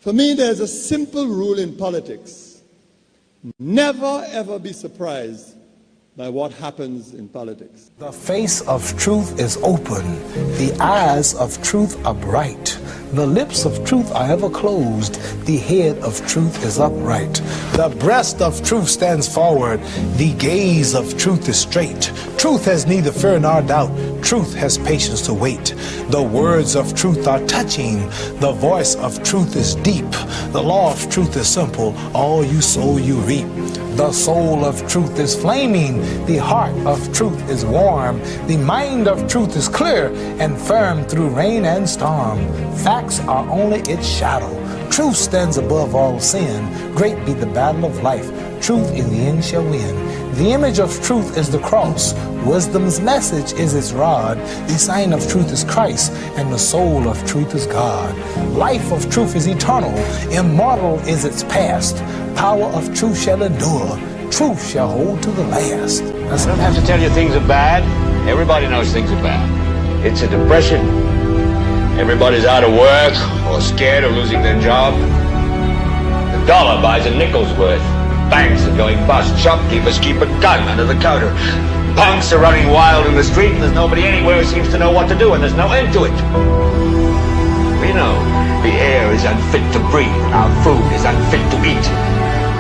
For me, there's a simple rule in politics. Never, ever be surprised by what happens in politics. The face of truth is open. The eyes of truth are bright. The lips of truth are ever closed. The head of truth is upright. The breast of truth stands forward. The gaze of truth is straight. Truth has neither fear nor doubt. Truth has patience to wait. The words of truth are touching. The voice of truth is deep. The law of truth is simple. All you sow, you reap. The soul of truth is flaming. The heart of truth is warm. The mind of truth is clear and firm through rain and storm. Facts are only its shadow. Truth stands above all sin. Great be the battle of life. Truth in the end shall win. The image of truth is the cross. Wisdom's message is its rod. The sign of truth is Christ, and the soul of truth is God. Life of truth is eternal. Immortal is its past. Power of truth shall endure. Truth shall hold to the last. I don't have to tell you things are bad. Everybody knows things are bad. It's a depression. Everybody's out of work or scared of losing their job. The dollar buys a nickel's worth. Banks are going bust. Shopkeepers keep a gun under the counter. Punks are running wild in the street, and there's nobody anywhere who seems to know what to do, and there's no end to it. We know the air is unfit to breathe. Our food is unfit to eat.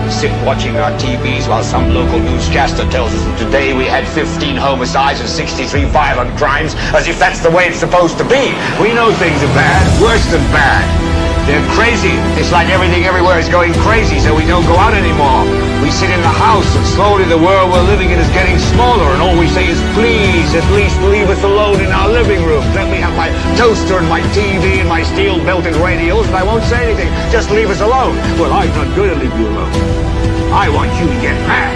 We sit watching our TVs while some local newscaster tells us that today we had 15 homicides and 63 violent crimes, as if that's the way it's supposed to be. We know things are bad, worse than bad. They're crazy. It's like everything everywhere is going crazy, so we don't go out anymore. We sit in the house, and slowly the world we're living in is getting smaller, and all we say is, please, at least leave us alone in our living room. Let me have my toaster and my TV and my steel-belted radios, and I won't say anything. Just leave us alone. Well, I'm not going to leave you alone. I want you to get mad.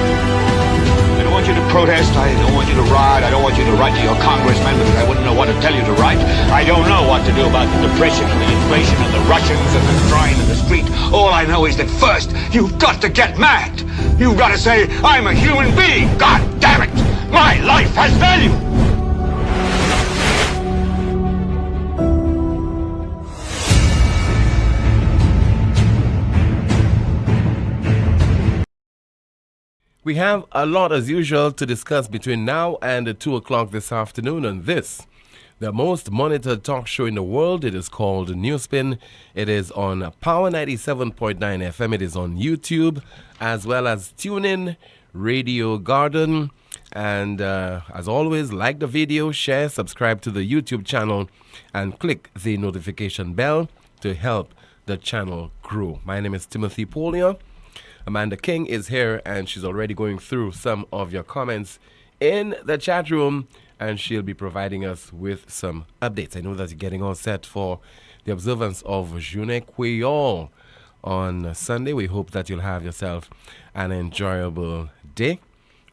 I don't want you to protest. I don't want you to riot. I don't want you to write to your congressman because I wouldn't know what to tell you to write. I don't know what to do about the depression and the inflation and the Russians and the crying in the street. All I know is that first, you've got to get mad. You've got to say, I'm a human being. God damn it. My life has value. We have a lot, as usual, to discuss between now and 2 o'clock this afternoon on this, the most monitored talk show in the world. It is called NewsSpin. It is on Power 97.9 FM. It is on YouTube, as well as TuneIn, Radio Garden. And as always, like the video, share, subscribe to the YouTube channel, and click the notification bell to help the channel grow. My name is Timothy Poleon. Amanda King is here, and she's already going through some of your comments in the chat room, and she'll be providing us with some updates. I know that you're getting all set for the observance of Journée Créole on Sunday. We hope that you'll have yourself an enjoyable day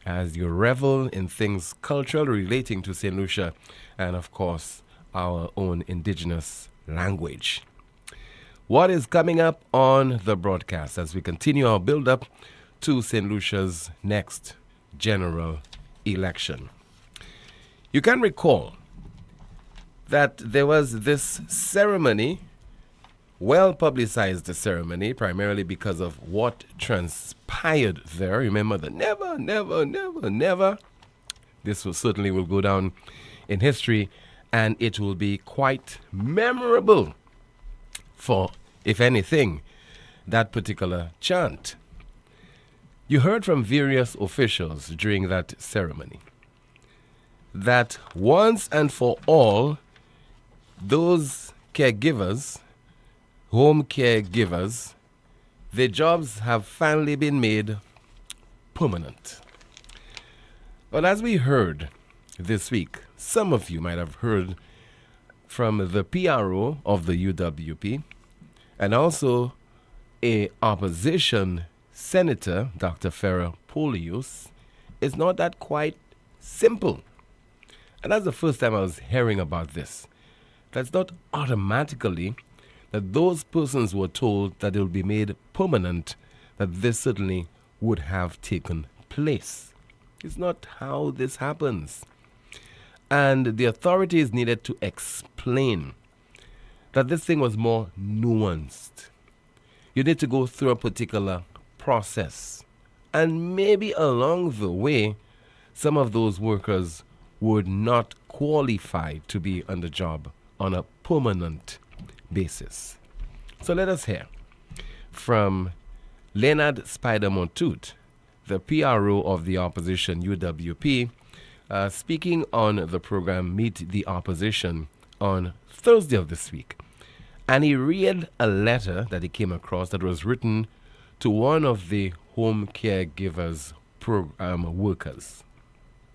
as you revel in things cultural relating to St. Lucia and, of course, our own indigenous language. What is coming up on the broadcast as we continue our build-up to St. Lucia's next general election? You can recall that there was this ceremony, well-publicized ceremony, primarily because of what transpired there. Remember the never, never, never, never. This certainly will go down in history, and it will be quite memorable for, if anything, that particular chant. You heard from various officials during that ceremony that once and for all, those caregivers, home caregivers, their jobs have finally been made permanent. But as we heard this week, some of you might have heard from the PRO of the UWP, and also a opposition senator, Dr. Farah Polius, it's not that quite simple. And that's the first time I was hearing about this. That's not automatically that those persons were told that it will be made permanent, that this certainly would have taken place. It's not how this happens. And the authorities needed to explain that this thing was more nuanced. you need to go through a particular process. And maybe along the way, some of those workers would not qualify to be on the job on a permanent basis. So let us hear from Leonard Spider-Montoute, the PRO of the opposition UWP, speaking on the program Meet the Opposition on Thursday of this week. And he read a letter that he came across that was written to one of the home caregivers workers.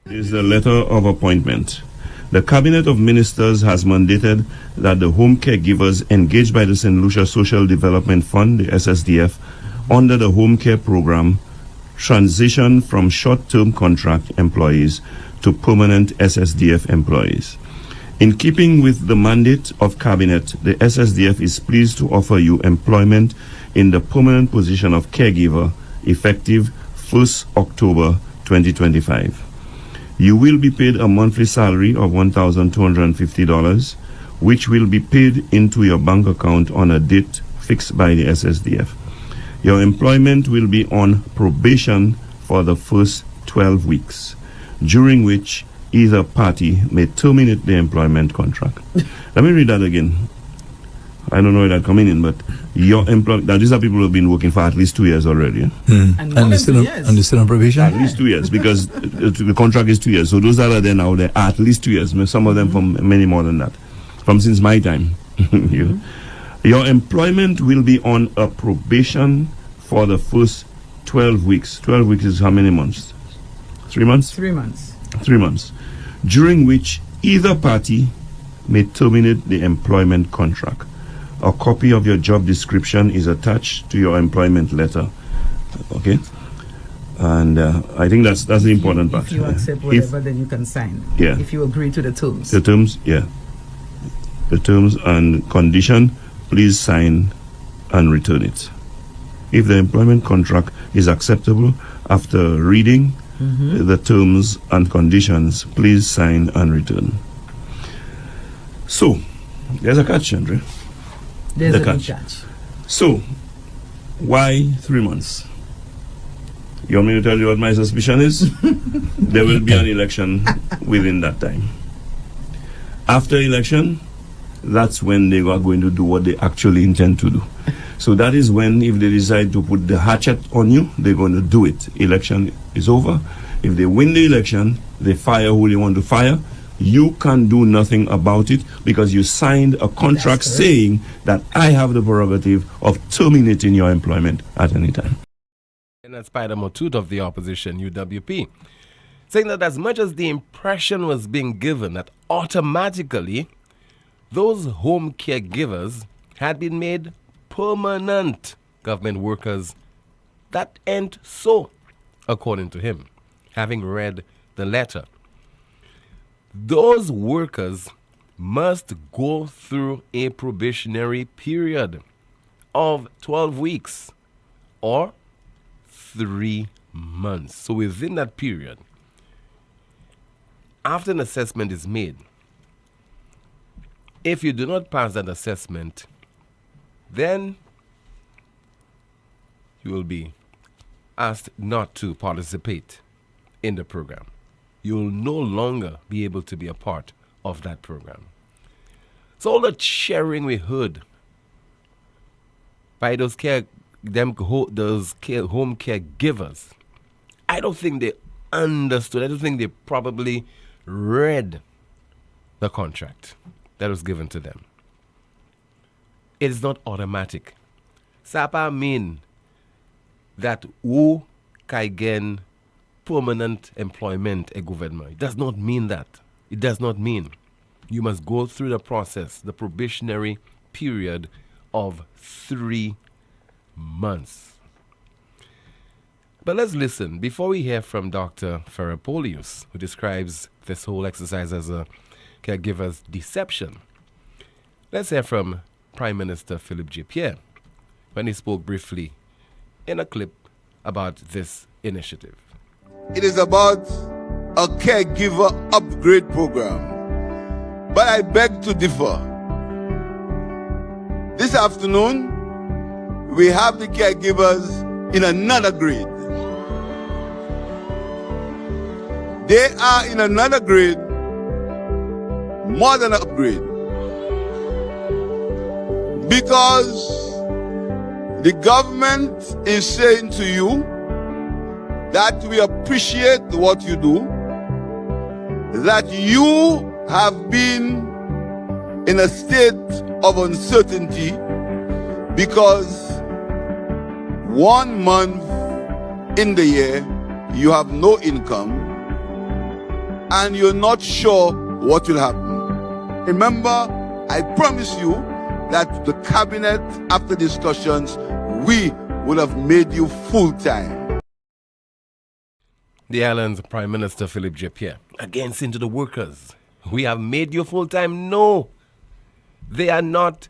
It is a letter of appointment. The Cabinet of Ministers has mandated that the home caregivers engaged by the St. Lucia Social Development Fund, the SSDF, under the home care program transition from short-term contract employees to permanent SSDF employees. In keeping with the mandate of Cabinet, the SSDF is pleased to offer you employment in the permanent position of caregiver effective 1st October 2025. You will be paid a monthly salary of $1,250, which will be paid into your bank account on a date fixed by the SSDF. Your employment will be on probation for the first 12 weeks, during which either party may terminate the employment contract. Let me read that again. I don't know where that's coming in, but your employment, now these are people who have been working for at least 2 years already. And they're still on probation? At least 2 years, because the contract is 2 years. So those that are there now, they're at least 2 years. Some of them from many more than that, from since my time. Your employment will be on a probation for the first 12 weeks. 12 weeks is how many months? 3 months? 3 months. 3 months. During which either party may terminate the employment contract. A copy of your job description is attached to your employment letter. Okay? And I think that's the important part. If you accept whatever, then you can sign. Yeah. If you agree to the terms. The terms, yeah. The terms and condition, please sign and return it. If the employment contract is acceptable after reading the terms and conditions, please sign and return. So, there's a catch, Andre. There's a catch. So, why 3 months? You want me to tell you what my suspicion is? There will be an election within that time. After election, that's when they are going to do what they actually intend to do. So that is when, if they decide to put the hatchet on you, they're going to do it. Election is over. If they win the election, they fire who they want to fire. You can do nothing about it because you signed a contract saying that I have the prerogative of terminating your employment at any time. And that's Spider-Montoute of the opposition UWP, saying that as much as the impression was being given that automatically those home caregivers had been made permanent government workers, that ain't so, according to him, having read the letter. Those workers must go through a probationary period of 12 weeks or 3 months. So within that period, after an assessment is made, if you do not pass that assessment, then you will be asked not to participate in the program. You will no longer be able to be a part of that program. So all the cheering we heard by those home caregivers, I don't think they understood. I don't think they probably read the contract that was given to them. It is not automatic. Sapa mean that who can permanent employment a government. It does not mean that. It does not mean you must go through the process, the probationary period of 3 months. But let's listen before we hear from Dr. Poleon, who describes this whole exercise as a caregiver's deception. Let's hear from Prime Minister Philip J. Pierre when he spoke briefly in a clip about this initiative. It is about a caregiver upgrade program. But I beg to differ. This afternoon, we have the caregivers in another grade. They are in another grade, more than an upgrade. Because the government is saying to you that we appreciate what you do, that you have been in a state of uncertainty because 1 month in the year you have no income and you're not sure what will happen. Remember, I promise you that the cabinet, after discussions, we would have made you full-time. The island's Prime Minister Philip J. Pierre against into the workers. We have made you full-time. No, they are not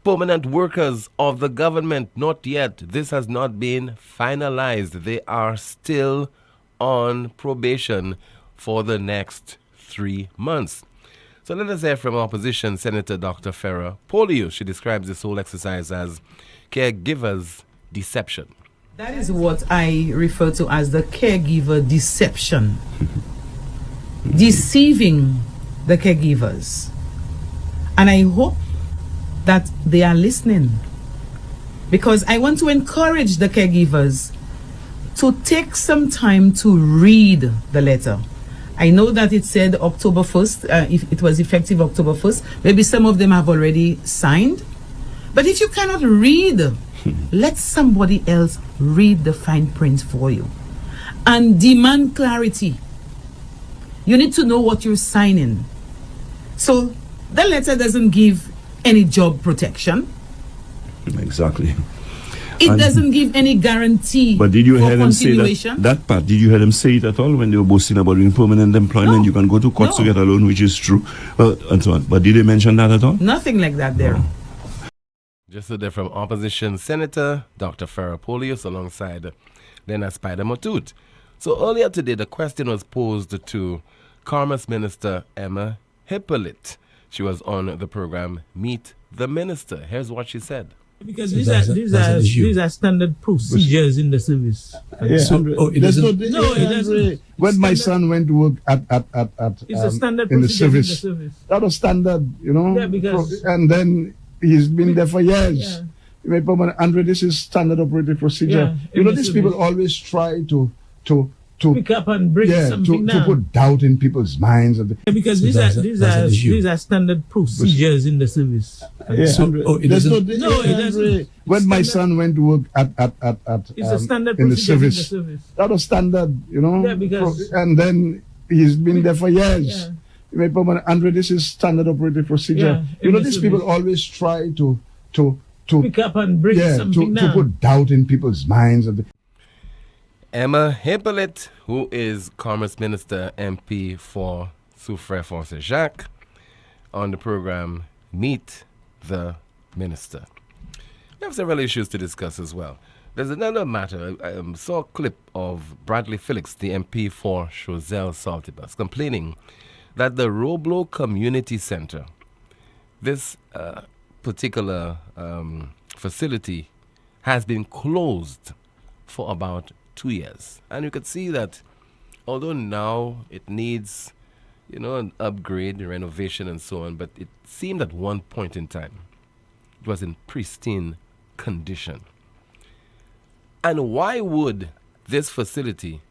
permanent workers of the government. Not yet. This has not been finalized. They are still on probation for the next 3 months. So let us hear from opposition Senator Dr. Farah Poleon. She describes this whole exercise as caregivers' deception. That is what I refer to as the caregiver deception. Deceiving the caregivers. And I hope that they are listening, because I want to encourage the caregivers to take some time to read the letter. I know that it said October 1st, if it was effective October 1st. Maybe some of them have already signed. But if you cannot read, let somebody else read the fine print for you and demand clarity. You need to know what you're signing. So the letter doesn't give any job protection. Exactly. It doesn't give any guarantee. But did you for hear them say that part? Did you hear them say it at all when they were boasting about doing permanent employment? No. You can go to court to get a loan, which is true, and so on. But did they mention that at all? Nothing like that there. No. Just so they're from opposition Senator Dr. Farah Poleon alongside Lena Spider-Matute. So earlier today, the question was posed to Commerce Minister Emma Hippolyte. She was on the program Meet the Minister. Here's what she said. Because these are standard procedures in the service. Yeah, so, it doesn't. When my son went to work at it's a standard in the service. That was standard, you know. Yeah, because and then he's been there for years. Yeah. Andre, this is standard operating procedure. Yeah, you know, these people always try to pick up and bring something down. To put doubt in people's minds. Because these are standard procedures in the service. Yeah, so, it doesn't. When my son went to work at it's a standard in the service. That was standard, you know. Yeah, because and then he's been there for years. Yeah. Andre, this is standard operating procedure. Yeah, you know, these people always try to pick up and bring something down. To put doubt in people's minds. Emma Hippolyte, who is Commerce Minister MP for Soufrière Fonse Jacques, on the program Meet the Minister. We have several issues to discuss as well. There's another matter. I saw a clip of Bradley Felix, the MP for Choiseul Saltibus, complaining that the Roblo Community Center, this particular facility, has been closed for about 2 years. And you could see that although now it needs, you know, an upgrade, renovation and so on, but it seemed at one point in time it was in pristine condition. And why would this facility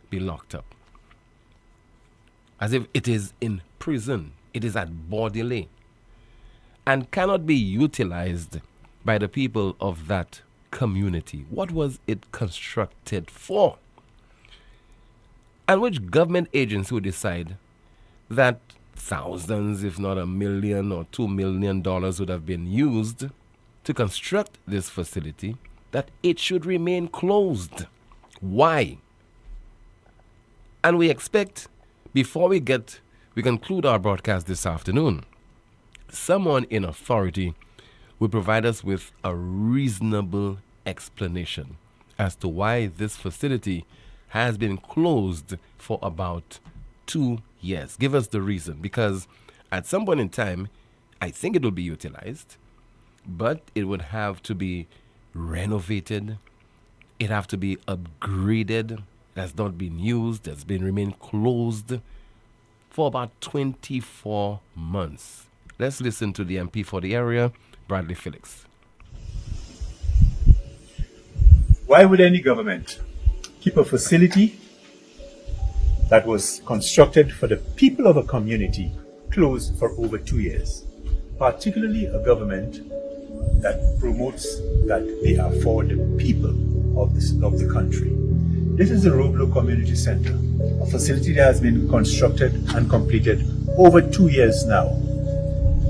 be locked up? As if it is in prison. It is at Bordelais and cannot be utilized by the people of that community. What was it constructed for? And which government agency would decide that thousands, if not $1 million or $2 million would have been used to construct this facility, that it should remain closed? Why? And we expect, before we conclude our broadcast this afternoon, someone in authority will provide us with a reasonable explanation as to why this facility has been closed for about 2 years. Give us the reason, because at some point in time, I think it will be utilized, but it would have to be renovated. It have to be upgraded. It has not been used. It's been remained closed for about 24 months. Let's listen to the MP for the area, Bradley Felix. Why would any government keep a facility that was constructed for the people of a community closed for over 2 years? Particularly a government that promotes that they are for the people of the country. This is the Roblo Community Center, a facility that has been constructed and completed over 2 years now.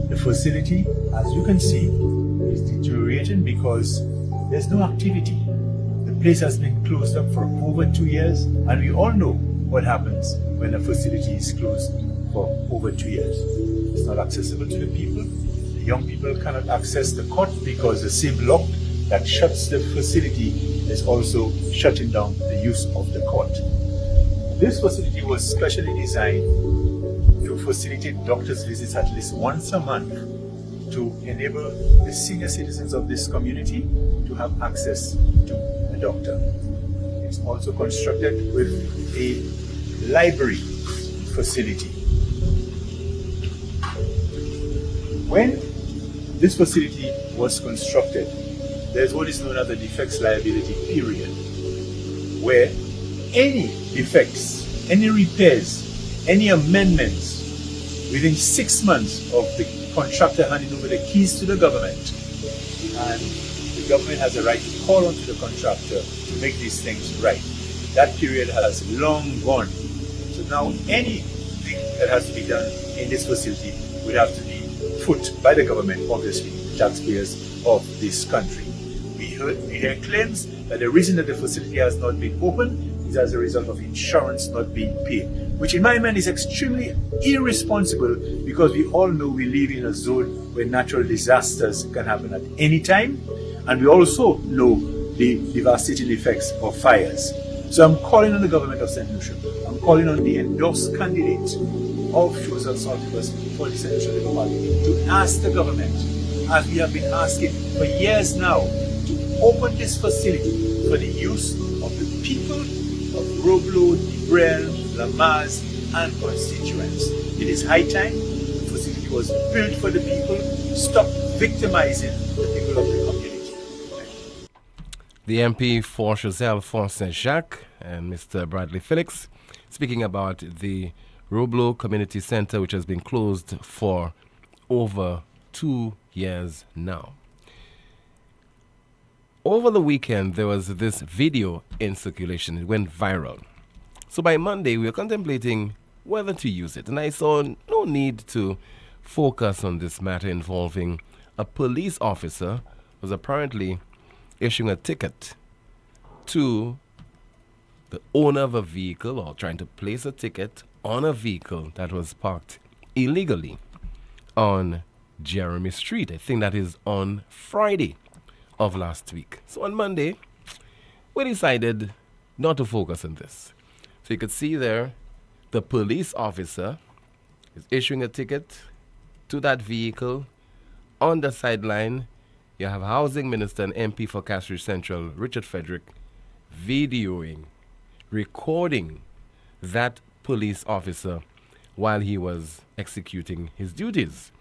The facility, as you can see, is deteriorating because there's no activity. The place has been closed up for over 2 years, and we all know what happens when a facility is closed for over 2 years. It's not accessible to the people. The young people cannot access the court because the same lock that shuts the facility is also shutting down the use of the court. This facility was specially designed to facilitate doctors' visits at least once a month to enable the senior citizens of this community to have access to a doctor. It's also constructed with a library facility. When this facility was constructed, there's what is known as the defects liability period, where any defects, any repairs, any amendments within 6 months of the contractor handing over the keys to the government, and the government has a right to call onto the contractor to make these things right. That period has long gone. So now anything that has to be done in this facility would have to be foot by the government, obviously, the taxpayers of this country. We hear claims that the reason that the facility has not been opened is as a result of insurance not being paid, which in my mind is extremely irresponsible because we all know we live in a zone where natural disasters can happen at any time, and we also know the devastating effects of fires. So I'm calling on the government of St. Lucia. I'm calling on the endorsed candidate of Shows and Saltibus for the St. Lucia Labour Party to ask the government, as we have been asking for years now, to open this facility for the use of the people of Roblo, Debrel, Lamaz, and constituents. It is high time the facility was built for the people. Stop victimizing the people of the community. The MP for Chazelle for Saint-Jacques and Mr. Bradley Felix speaking about the Roblo Community Center, which has been closed for over 2 years now. Over the weekend, there was this video in circulation. It went viral. So by Monday, we were contemplating whether to use it. And I saw no need to focus on this matter involving a police officer who was apparently issuing a ticket to the owner of a vehicle, or trying to place a ticket on a vehicle that was parked illegally on Jeremy Street. I think that is on Friday of last week. So on Monday, we decided not to focus on this. So you could see there, the police officer is issuing a ticket to that vehicle. On the sideline, you have Housing Minister and MP for Castries Central, Richard Frederick, videoing, recording that police officer while he was executing his duties.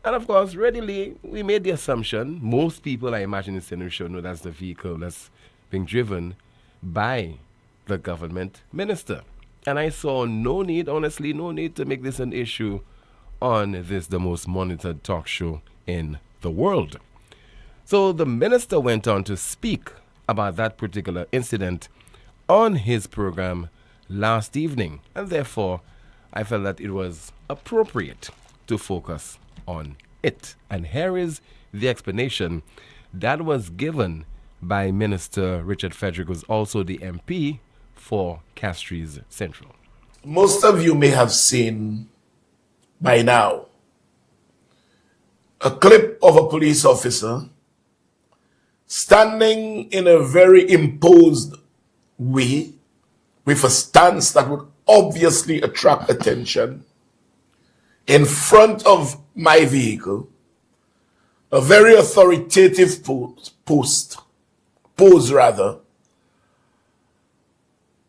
And of course, readily, we made the assumption, most people, I imagine, in St. Lucia know that's the vehicle that's being driven by the government minister. And I saw no need, honestly, no need to make this an issue on this, the most monitored talk show in the world. So the minister went on to speak about that particular incident on his program last evening. And therefore, I felt that it was appropriate to focus on it. And here is the explanation that was given by Minister Richard Frederick, who was also the MP for Castries Central. Most of you may have seen by now a clip of a police officer standing in a very imposed way with a stance that would obviously attract attention in front of my vehicle, a very authoritative post suppose rather,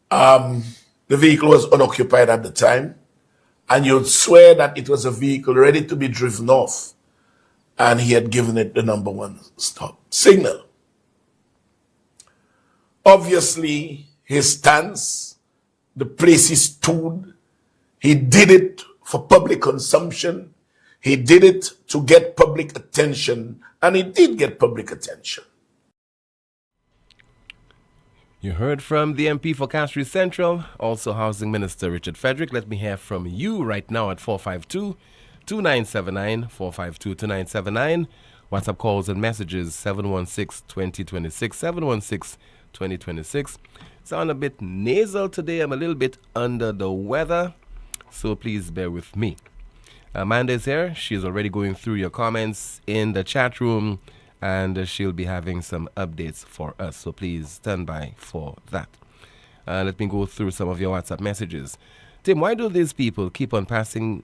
the vehicle was unoccupied at the time, and you'd swear that it was a vehicle ready to be driven off, and he had given it the number 1 stop signal. Obviously, his stance, the place he stood, he did it for public consumption. He did it to get public attention, and he did get public attention. You heard from the MP for Castries Central, also Housing Minister Richard Frederick. Let me hear from you right now at 452-2979, 452-2979. WhatsApp calls and messages 716-2026, 716-2026. Sound a bit nasal today. I'm a little bit under the weather, so please bear with me. Amanda is here. She's already going through your comments in the chat room, and she'll be having some updates for us. So please stand by for that. Let me go through some of your WhatsApp messages. Tim, why do these people keep on pissing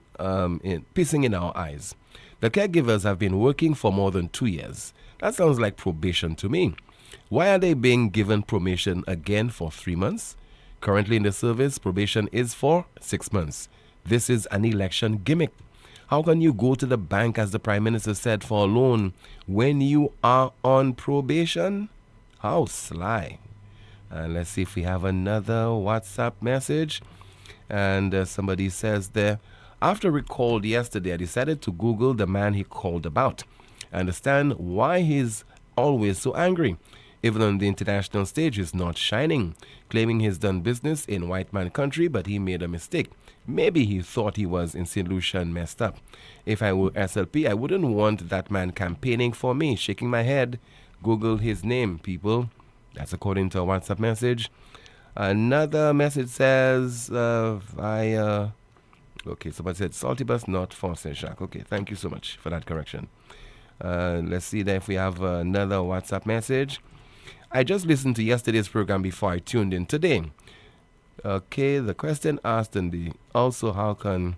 in our eyes? The caregivers have been working for more than 2 years. That sounds like probation to me. Why are they being given probation again for 3 months? Currently in the service, probation is for 6 months. This is an election gimmick. How can you go to the bank, as the Prime Minister said, for a loan when you are on probation? How sly. And let's see if we have another WhatsApp message. And somebody says there, after we called yesterday, I decided to Google the man he called about. I understand why he's always so angry. Even on the international stage, he's not shining, claiming he's done business in white man country, but he made a mistake. Maybe he thought he was in St. Lucia and messed up. If I were SLP, I wouldn't want that man campaigning for me. Shaking my head. Google his name, people. That's according to a WhatsApp message. Another message says, okay, somebody said, salty bus, not Fontaine Jacques. Okay, thank you so much for that correction. Let's see then if we have another WhatsApp message. I just listened to yesterday's program before I tuned in today. Okay, the question asked in the also how can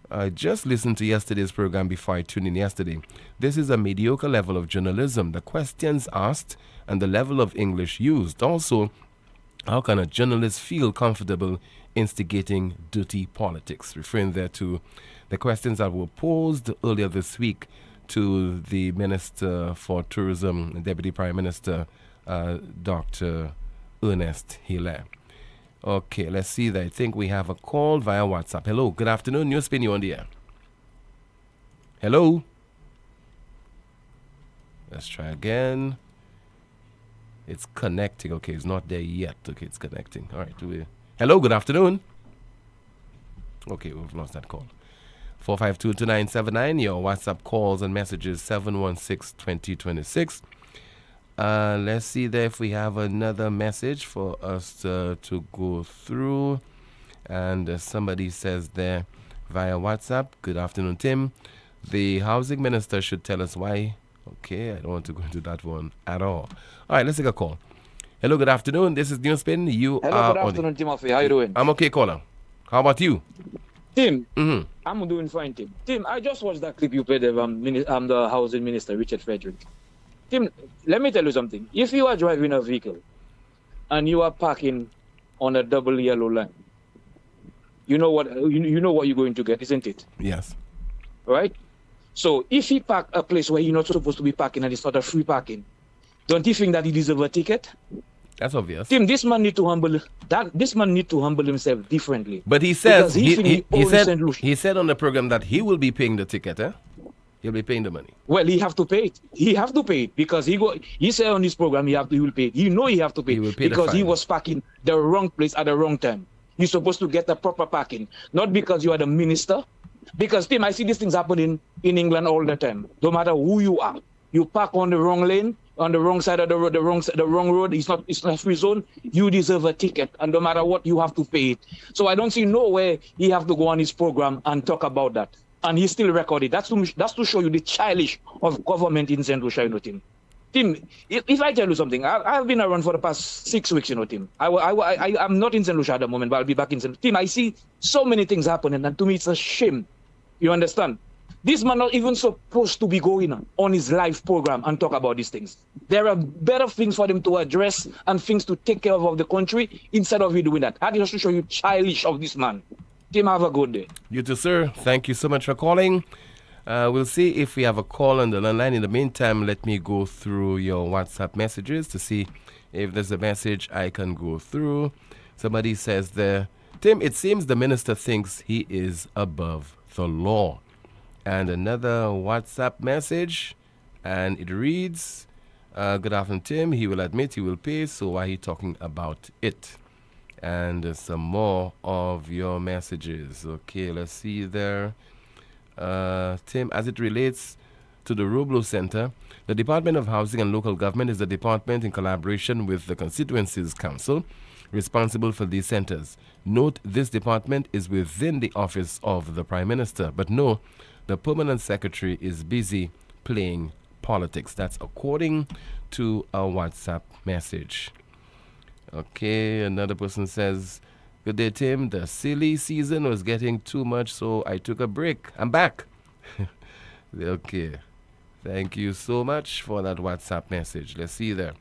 I just listened to yesterday's program before I tuned in yesterday. This is a mediocre level of journalism. The questions asked and the level of English used. Also, how can a journalist feel comfortable instigating dirty politics? Referring there to the questions that were posed earlier this week to the Minister for Tourism, Deputy Prime Minister, Dr. Ernest Hilaire. Okay, let's see that. I think we have a call via WhatsApp. Hello, good afternoon. NewsSpin, you on the air. Hello. Let's try again. It's connecting. Okay, it's not there yet. Okay, it's connecting. All right. Hello, good afternoon. Okay, we've lost that call. 452-2979. Your WhatsApp calls and messages 716-2026. Let's see there if we have another message for us to go through. And somebody says there via WhatsApp, good afternoon, Tim. The housing minister should tell us why. Okay, I don't want to go into that one at all. All right, let's take a call. Hello, good afternoon. This is NewsSpin. Hello, good afternoon, Timothy. How you doing? I'm okay, caller. How about you? Tim, I'm doing fine, Tim. Tim, I just watched that clip you played of the housing minister, Richard Frederick. Tim, let me tell you something. If you are driving a vehicle and you are parking on a double yellow line, you know what you're going to get, isn't it? Yes. Right? So if he park a place where you're not supposed to be parking and it's not a free parking, don't you think that he deserves a ticket? That's obvious. Tim, this man need to humble himself differently. But he says he said on the program that he will be paying the ticket, eh? He'll be paying the money. Well, he have to pay it. He have to pay it because he said on this program he will pay it. He have to pay it because he was parking the wrong place at the wrong time. You're supposed to get the proper parking, not because you are the minister. Because Tim, I see these things happening in England all the time. No matter who you are, you park on the wrong lane, on the wrong side of the road, the wrong road. It's not a free zone. You deserve a ticket, and no matter what, you have to pay it. So I don't see no way he have to go on his program and talk about that. And he still recorded. That's to show you the childish of government in St. Lucia, Tim. Tim, if I tell you something, I've been around for the past 6 weeks, Tim. I'm not in St. Lucia at the moment, but I'll be back in St. Lucia. Tim, I see so many things happening, and to me, it's a shame. You understand? This man not even supposed to be going on his live program and talk about these things. There are better things for them to address and things to take care of the country instead of you doing that. I just to show you childish of this man. Tim, have a good day. You too, sir. Thank you so much for calling. We'll see if we have a call on the line. In the meantime, let me go through your WhatsApp messages to see if there's a message I can go through. Somebody says there, Tim, it seems the minister thinks he is above the law. And another WhatsApp message, and it reads, good afternoon, Tim. He will admit he will pay, so why he talking about it? And some more of your messages. Okay, let's see there. Tim, as it relates to the Roblo Center, the Department of Housing and Local Government is the department in collaboration with the Constituencies Council responsible for these centers. Note, this department is within the office of the Prime Minister, but no, the permanent secretary is busy playing politics. That's according to a WhatsApp message. Okay, another person says, good day, Tim. The silly season was getting too much, so I took a break. I'm back. Okay. Thank you so much for that WhatsApp message. Let's see there.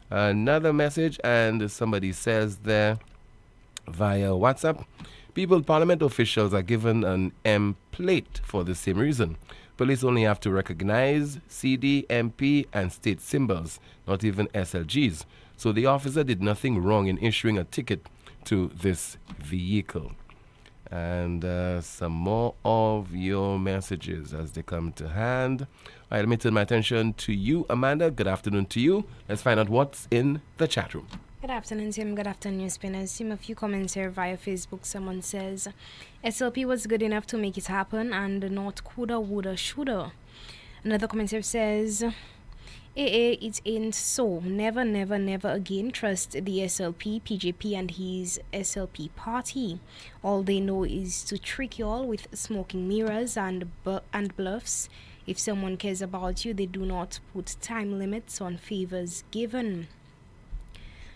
Another message, and somebody says there via WhatsApp, people, parliament officials are given an M plate for the same reason. Police only have to recognize CD, MP, and state symbols, not even SLGs. So the officer did nothing wrong in issuing a ticket to this vehicle. And some more of your messages as they come to hand. All right, let me turn my attention to you, Amanda. Good afternoon to you. Let's find out what's in the chat room. Good afternoon, Tim. Good afternoon, NewsSpin. I've seen a few comments here via Facebook. Someone says, SLP was good enough to make it happen and not coulda, woulda, shoulda. Another commenter says, it ain't so. Never, never, never again trust the SLP, PJP, and his SLP party. All they know is to trick you all with smoking mirrors and bluffs. If someone cares about you, they do not put time limits on favors given.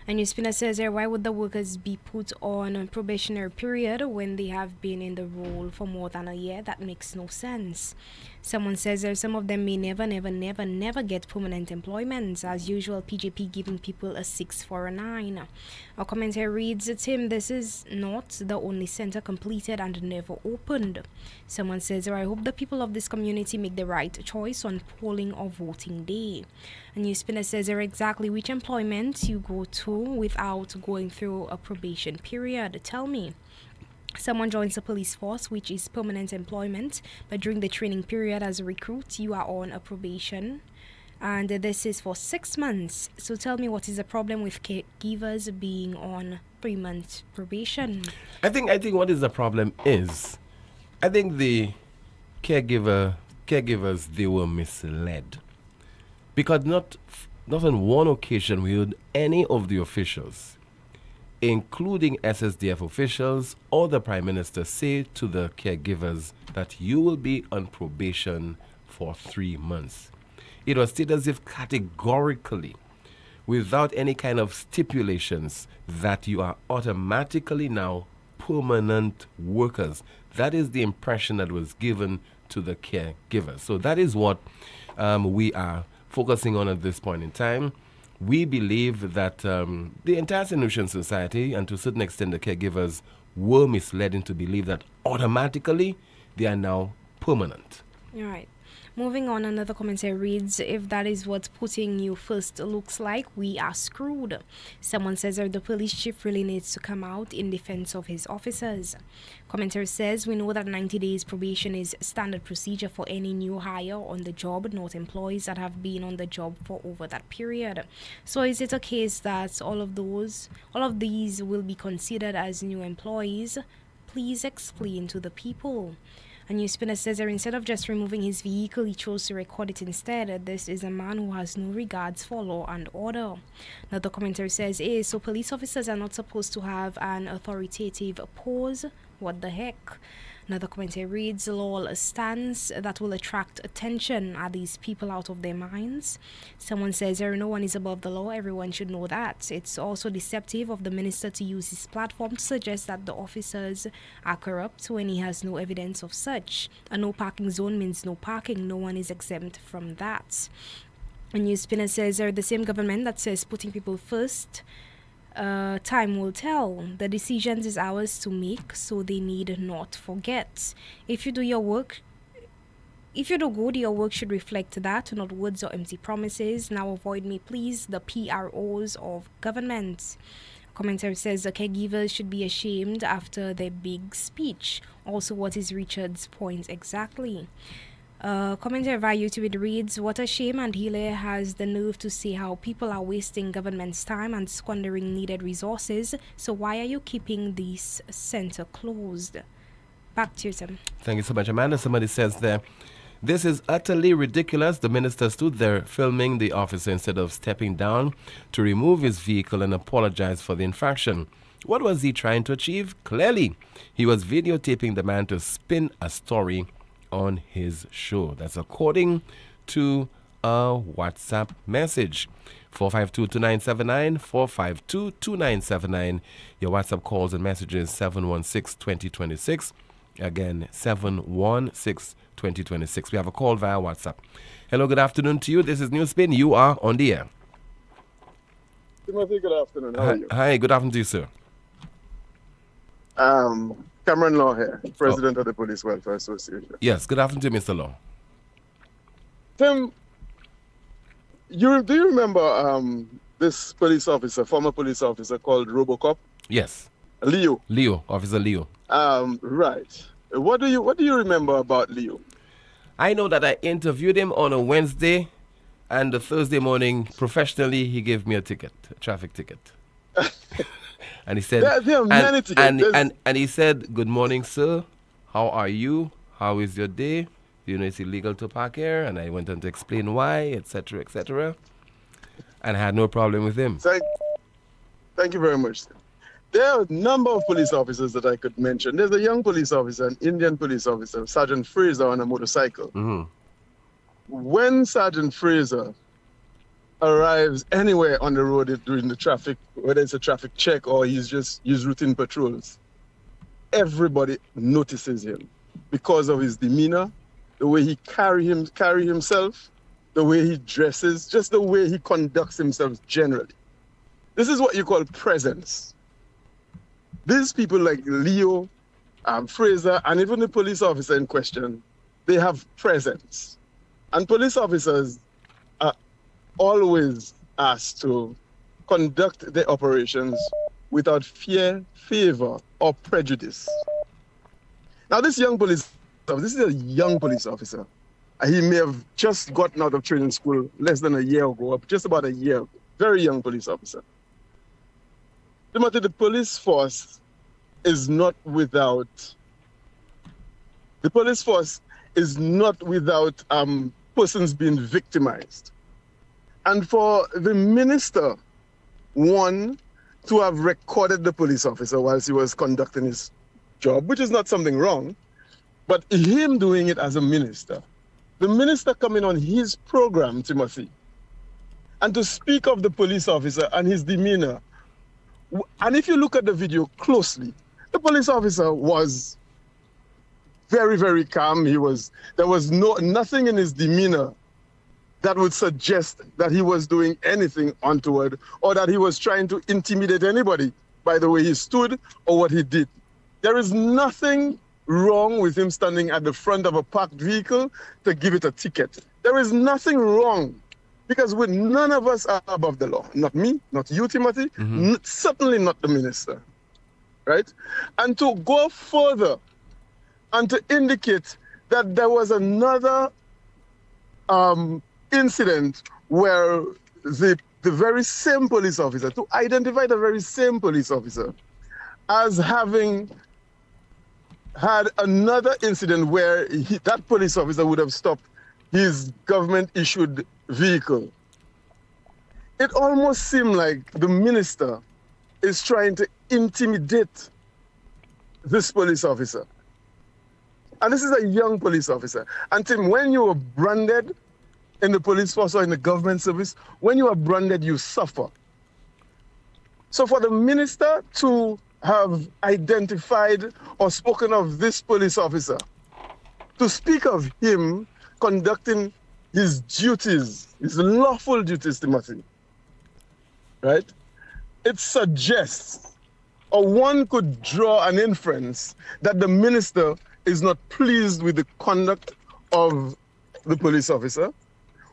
And NewsSpinner says here, why would the workers be put on a probationary period when they have been in the role for more than a year? That makes no sense. Someone says there, some of them may never get permanent employment. As usual, PJP giving people a 6 for a 9. A comment here reads, Tim, this is not the only center completed and never opened. Someone says, I hope the people of this community make the right choice on polling or voting day. A NewsSpinner says there, exactly which employment you go to without going through a probation period. Tell me. Someone joins the police force, which is permanent employment, but during the training period as a recruit, you are on a probation, and this is for 6 months. So tell me, what is the problem with caregivers being on 3-month probation? I think what is the problem is, I think the caregivers, they were misled, because not on one occasion will any of the officials, including SSDF officials or the Prime Minister, say to the caregivers that you will be on probation for 3 months. It was stated as if categorically, without any kind of stipulations, that you are automatically now permanent workers. That is the impression that was given to the caregivers. So that is what we are focusing on at this point in time. We believe that the entire St. Lucian society, and to a certain extent the caregivers, were misled into believe that automatically they are now permanent. All right. Moving on, another commentator reads, if that is what putting you first looks like, we are screwed. Someone says that the police chief really needs to come out in defense of his officers. Commentator says, we know that 90 days probation is standard procedure for any new hire on the job, not employees that have been on the job for over that period. So is it a case that all of these will be considered as new employees? Please explain to the people. A NewsSpinner says that instead of just removing his vehicle, he chose to record it instead. This is a man who has no regards for law and order. Another commentator says, so police officers are not supposed to have an authoritative pose? What the heck? Another commentary reads, lawless stance that will attract attention. Are these people out of their minds? Someone says, no one is above the law. Everyone should know that. It's also deceptive of the minister to use his platform to suggest that the officers are corrupt when he has no evidence of such. A no parking zone means no parking. No one is exempt from that. A NewsSpinner says, the same government that says putting people first, time will tell. The decisions is ours to make, so they need not forget. If you do your work, if you do good, your work should reflect that, not words or empty promises. Now avoid me, please, the PROs of government. Commentary says the caregivers should be ashamed after their big speech. Also, what is Richard's point exactly? Commentary via YouTube, it reads, what a shame, and Healy has the nerve to say how people are wasting government's time and squandering needed resources. So why are you keeping this center closed? Back to you, Tim. Thank you so much, Amanda. Somebody says there, this is utterly ridiculous. The minister stood there filming the officer instead of stepping down to remove his vehicle and apologize for the infraction. What was he trying to achieve? Clearly, he was videotaping the man to spin a story on his show. That's according to a WhatsApp message. 452-2979, 452-2979. Your WhatsApp calls and messages 716-2026. Again, 716-2026. We have a call via WhatsApp. Hello, good afternoon to you. This is NewsSpin. You are on the air. Timothy, good afternoon. How are you? Hi, good afternoon to you, sir. Cameron Law here, President of the Police Welfare Association. Yes, good afternoon to you, Mr. Law. Tim, do you remember this police officer, former police officer called Robocop? Yes. Leo. Officer Leo. Right. What do you remember about Leo? I know that I interviewed him on a Wednesday, and the Thursday morning, professionally, he gave me a ticket, a traffic ticket. And he said, there are many tickets. And he said, good morning, sir. How are you? How is your day? Do you know it's illegal to park here? And I went on to explain why, etc., etc. And I had no problem with him. Thank you very much. There are a number of police officers that I could mention. There's a young police officer, an Indian police officer, Sergeant Fraser, on a motorcycle. Mm-hmm. When Sergeant Fraser arrives anywhere on the road during the traffic, whether it's a traffic check or he's routine patrols, everybody notices him because of his demeanor, the way he carry himself, the way he dresses, just the way he conducts himself generally. This is what you call presence. These people like Leo, Fraser, and even the police officer in question, they have presence. And police officers are always asked to conduct their operations without fear, favor, or prejudice. Now, this is a young police officer. He may have just gotten out of training school less than a year ago, just about a year ago. Very young police officer. Timothy, the police force is not without persons being victimized. And for the minister, one, to have recorded the police officer whilst he was conducting his job, which is not something wrong, but him doing it as a minister, the minister coming on his program, Timothy, and to speak of the police officer and his demeanor. And if you look at the video closely, the police officer was very, very calm. There was nothing in his demeanor that would suggest that he was doing anything untoward or that he was trying to intimidate anybody by the way he stood or what he did. There is nothing wrong with him standing at the front of a parked vehicle to give it a ticket. There is nothing wrong because none of us are above the law. Not me, not you, Timothy, certainly not the minister, right? And to go further and to indicate that there was another incident where the very same police officer, to identify the very same police officer as having had another incident where that police officer would have stopped his government-issued vehicle. It almost seemed like the minister is trying to intimidate this police officer. And this is a young police officer. And Tim, when you are branded in the police force or in the government service, when you are branded, you suffer. So for the minister to have identified or spoken of this police officer, to speak of him conducting his duties, his lawful duties, Timothy, right? It suggests, or one could draw an inference that the minister is not pleased with the conduct of the police officer.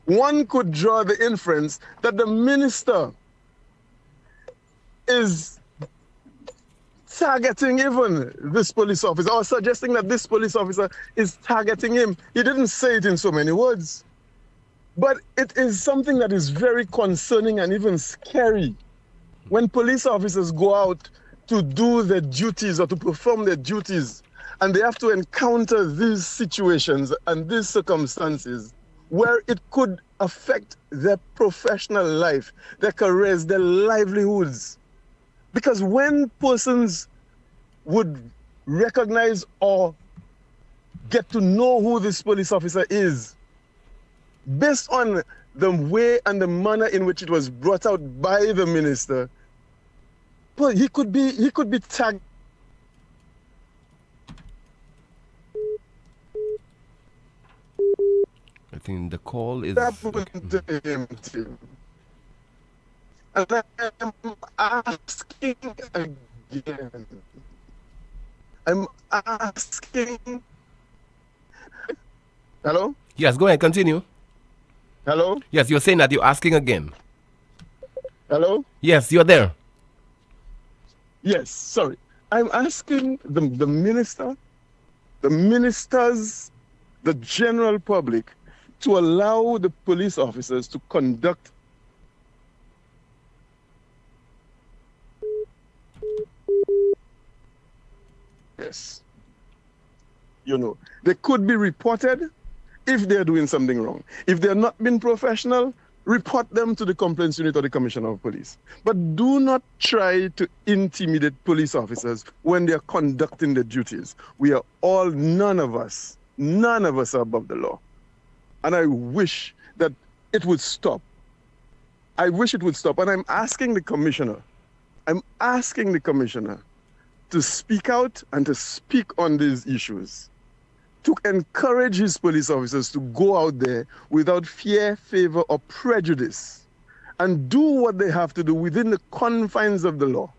One could draw the inference that the minister is targeting even this police officer, or suggesting that this police officer is targeting him. He didn't say it in so many words, but it is something that is very concerning and even scary when police officers go out to do their duties or to perform their duties, and they have to encounter these situations and these circumstances where it could affect their professional life, their careers, their livelihoods. Because when persons would recognize or get to know who this police officer is, based on the way and the manner in which it was brought out by the minister, but he could be tagged. I think the call is. To him too. And I'm asking again. I'm asking. Hello? Yes, go ahead, continue. Hello? Yes, you're saying that you're asking again. Hello? Yes, you're there. Yes, sorry. I'm asking the minister, the ministers, the general public to allow the police officers to conduct yes. You know, they could be reported if they're doing something wrong. If they're not being professional, report them to the complaints unit or the commissioner of police. But do not try to intimidate police officers when they're conducting their duties. We are all, none of us are above the law. And I wish that it would stop. I wish it would stop. And I'm asking the commissioner to speak out and to speak on these issues, to encourage his police officers to go out there without fear, favor, or prejudice and do what they have to do within the confines of the law.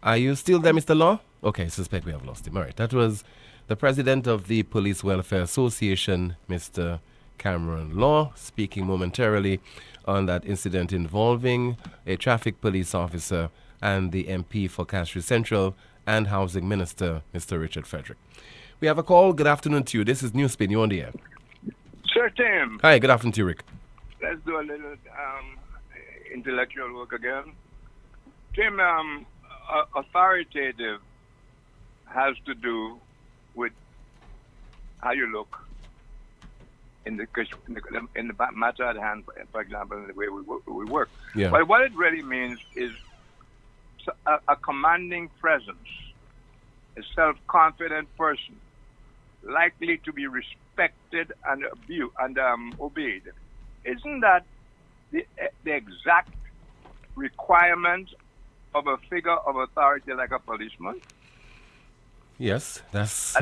Are you still there, Mr. Law? Okay, I suspect we have lost him. All right, that was the president of the Police Welfare Association, Mr. Cameron Law, speaking momentarily on that incident involving a traffic police officer and the MP for Castries Central and Housing Minister, Mr. Richard Frederick. We have a call. Good afternoon to you. This is NewsSpin. You're on the air. Sir Tim. Hi, good afternoon to you, Rick. Let's do a little intellectual work again. Tim, authoritative has to do with how you look in the matter at hand, for example, in the way we work. Yeah. But what it really means is a commanding presence, a self-confident person, likely to be respected and obeyed. Isn't that the exact requirement of a figure of authority like a policeman? Yes, that's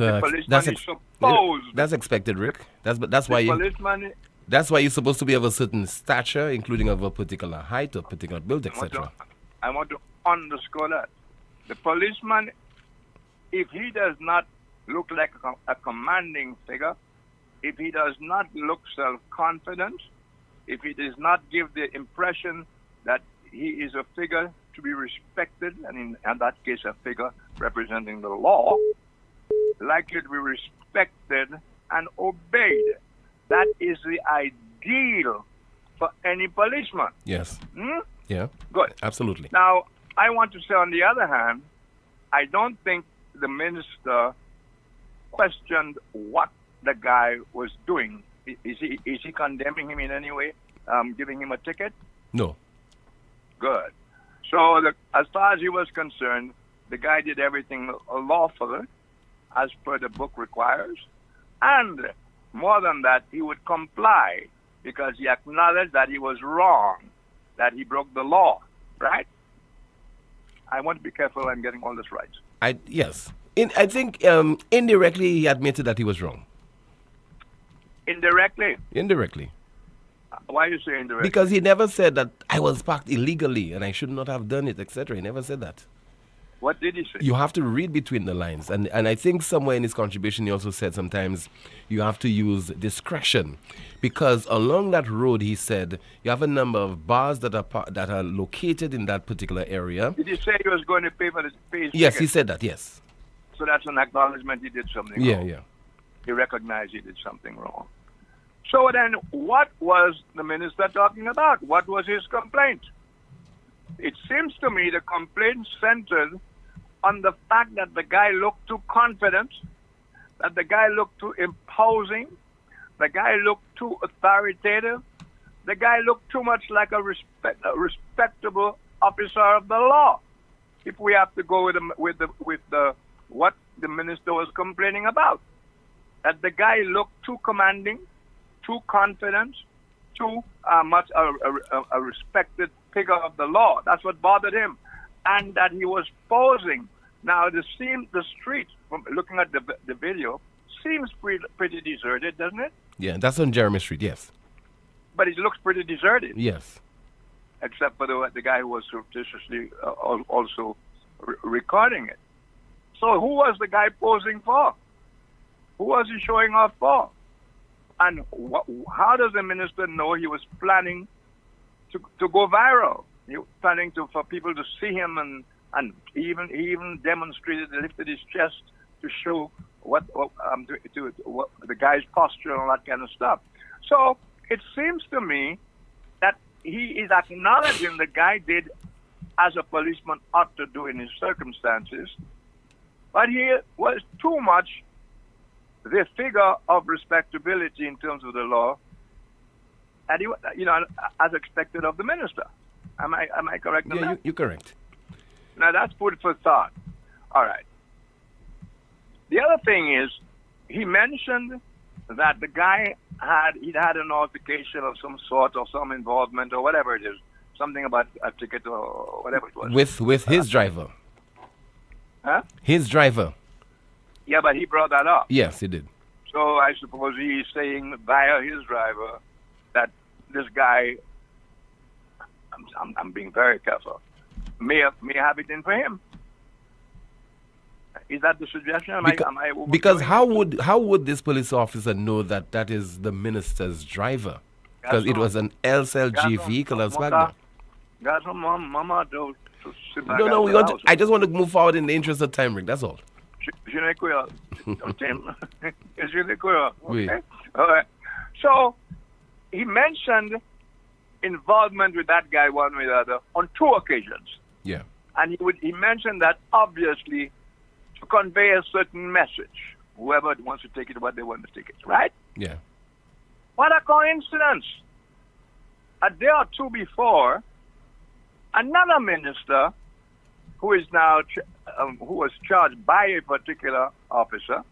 expected, Rick. That's why you're supposed to be of a certain stature, including of a particular height, or particular build, etc. I want to underscore that the policeman, if he does not look like a commanding figure, if he does not look self-confident, if he does not give the impression that he is a figure to be respected, and in that case a figure representing the law, likely to be respected and obeyed. That is the ideal for any policeman. Yes. Hmm? Yeah. Good. Absolutely. Now, I want to say on the other hand, I don't think the minister questioned what the guy was doing. Is he condemning him in any way? giving him a ticket? No. Good. So as far as he was concerned, the guy did everything lawfully, as per the book requires. And more than that, he would comply because he acknowledged that he was wrong, that he broke the law, right? I want to be careful I'm getting all this right. Yes. I think indirectly he admitted that he was wrong. Indirectly? Indirectly. Why you say indirectly? Because he never said that I was parked illegally and I should not have done it, etc. He never said that. What did he say? You have to read between the lines. And I think somewhere in his contribution he also said sometimes you have to use discretion. Because along that road, he said, you have a number of bars that are located in that particular area. Did he say he was going to pay for his Yes, ticket? he said that, yes. So that's an acknowledgement he did something wrong. Yeah. He recognized he did something wrong. So then, what was the minister talking about? What was his complaint? It seems to me the complaint centered on the fact that the guy looked too confident, that the guy looked too imposing, the guy looked too authoritative, the guy looked too much like a respectable officer of the law. If we have to go with what the minister was complaining about, that the guy looked too commanding, too confident, too much a respected figure of the law. That's what bothered him, and that he was posing. Now, the street, from looking at the video, seems pretty deserted, doesn't it? Yeah, that's on Jeremy Street, yes. But it looks pretty deserted. Yes. Except for the guy who was surreptitiously also recording it. So who was the guy posing for? Who was he showing off for? And how does the minister know he was planning to go viral? He was planning for people to see him, and he even demonstrated, lifted his chest to show what the guy's posture and all that kind of stuff. So it seems to me that he is acknowledging the guy did as a policeman ought to do in his circumstances, but he was too much the figure of respectability in terms of the law, and he, as expected of the minister. Am I correct on that? You're correct. Now that's food for thought. All right. The other thing is, he mentioned that the guy had an altercation of some sort or some involvement or whatever it is, something about a ticket or whatever it was. With his driver. Huh? His driver. Yeah, but he brought that up. Yes, he did. So I suppose he's saying via his driver that this guy, I'm being very careful, may have it in for him. Is that the suggestion? Because how would this police officer know that that is the minister's driver? Because it was an LCLG vehicle as well. No, I just want to move forward in the interest of time, Rick. That's all. Okay. All right. So he mentioned involvement with that guy one way or the other on 2 occasions. Yeah. And he mentioned that obviously to convey a certain message. Whoever wants to take it, what they want to take it, right? Yeah. What a coincidence. A day or 2 before, another minister who is now who was charged by a particular officer,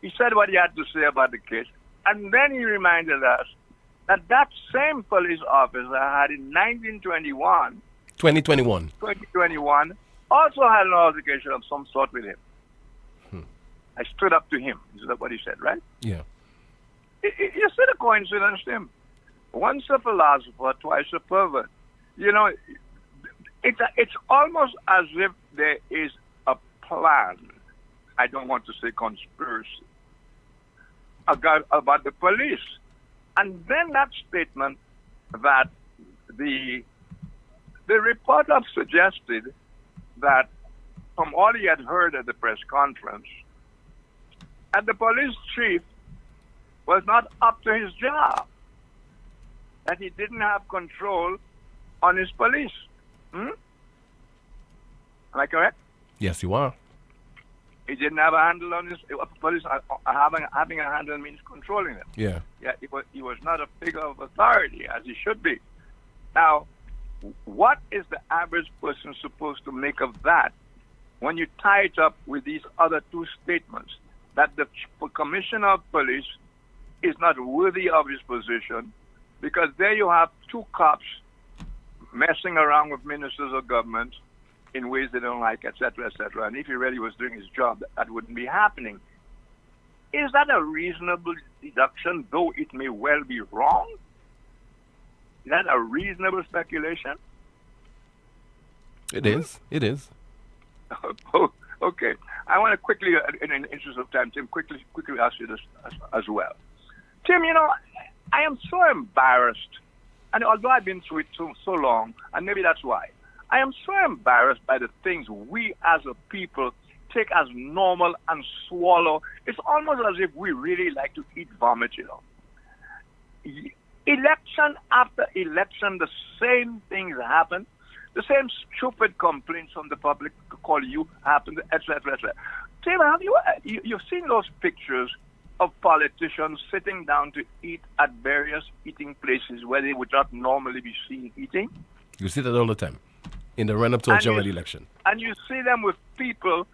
he said what he had to say about the case, and then he reminded us that same police officer had in 2021 also had an altercation of some sort with him. I stood up to him. Is that what he said, right? Yeah. You see the coincidence, Tim? Once a philosopher, twice a pervert. It's almost as if there is a plan. I don't want to say conspiracy about the police. And then that statement that the reporter suggested that from all he had heard at the press conference, and the police chief was not up to his job, that he didn't have control on his police. Am I correct? Yes, you are. He didn't have a handle on his police. Having a handle means controlling them. Yeah. Yeah. He was not a figure of authority as he should be. Now, what is the average person supposed to make of that when you tie it up with these other two statements that the commissioner of police is not worthy of his position, because there you have two cops messing around with ministers of government in ways they don't like, etc., etc. And if he really was doing his job, that wouldn't be happening. Is that a reasonable deduction, though it may well be wrong? Is that a reasonable speculation? It is. It is. Oh, okay. I want to quickly, in the interest of time, Tim, quickly ask you this as well. Tim, you know, I am so embarrassed, and although I've been through it so long, and maybe that's why, I am so embarrassed by the things we as a people take as normal and swallow. It's almost as if we really like to eat vomit, you know. Election after election, the same things happen. The same stupid complaints from the public call you happen, etc., etc. Tim, have you've seen those pictures of politicians sitting down to eat at various eating places where they would not normally be seen eating? You see that all the time in the run-up to a general election. And you see them with people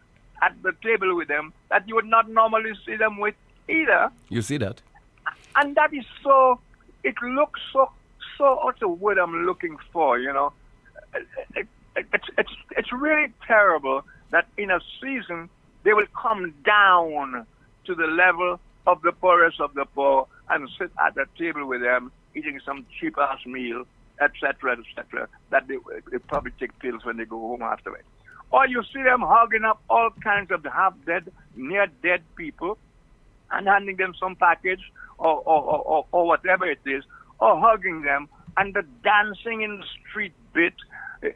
at the table with them that you would not normally see them with either. You see that? And that is so, it looks so, what's the word I'm looking for, you know? It's really terrible that in a season they will come down to the level of the poorest of the poor and sit at a table with them eating some cheap-ass meal, etc., etc., that they probably take pills when they go home afterwards. Or you see them hugging up all kinds of half-dead, near-dead people and handing them some package or whatever it is, or hugging them, and the dancing in the street bit,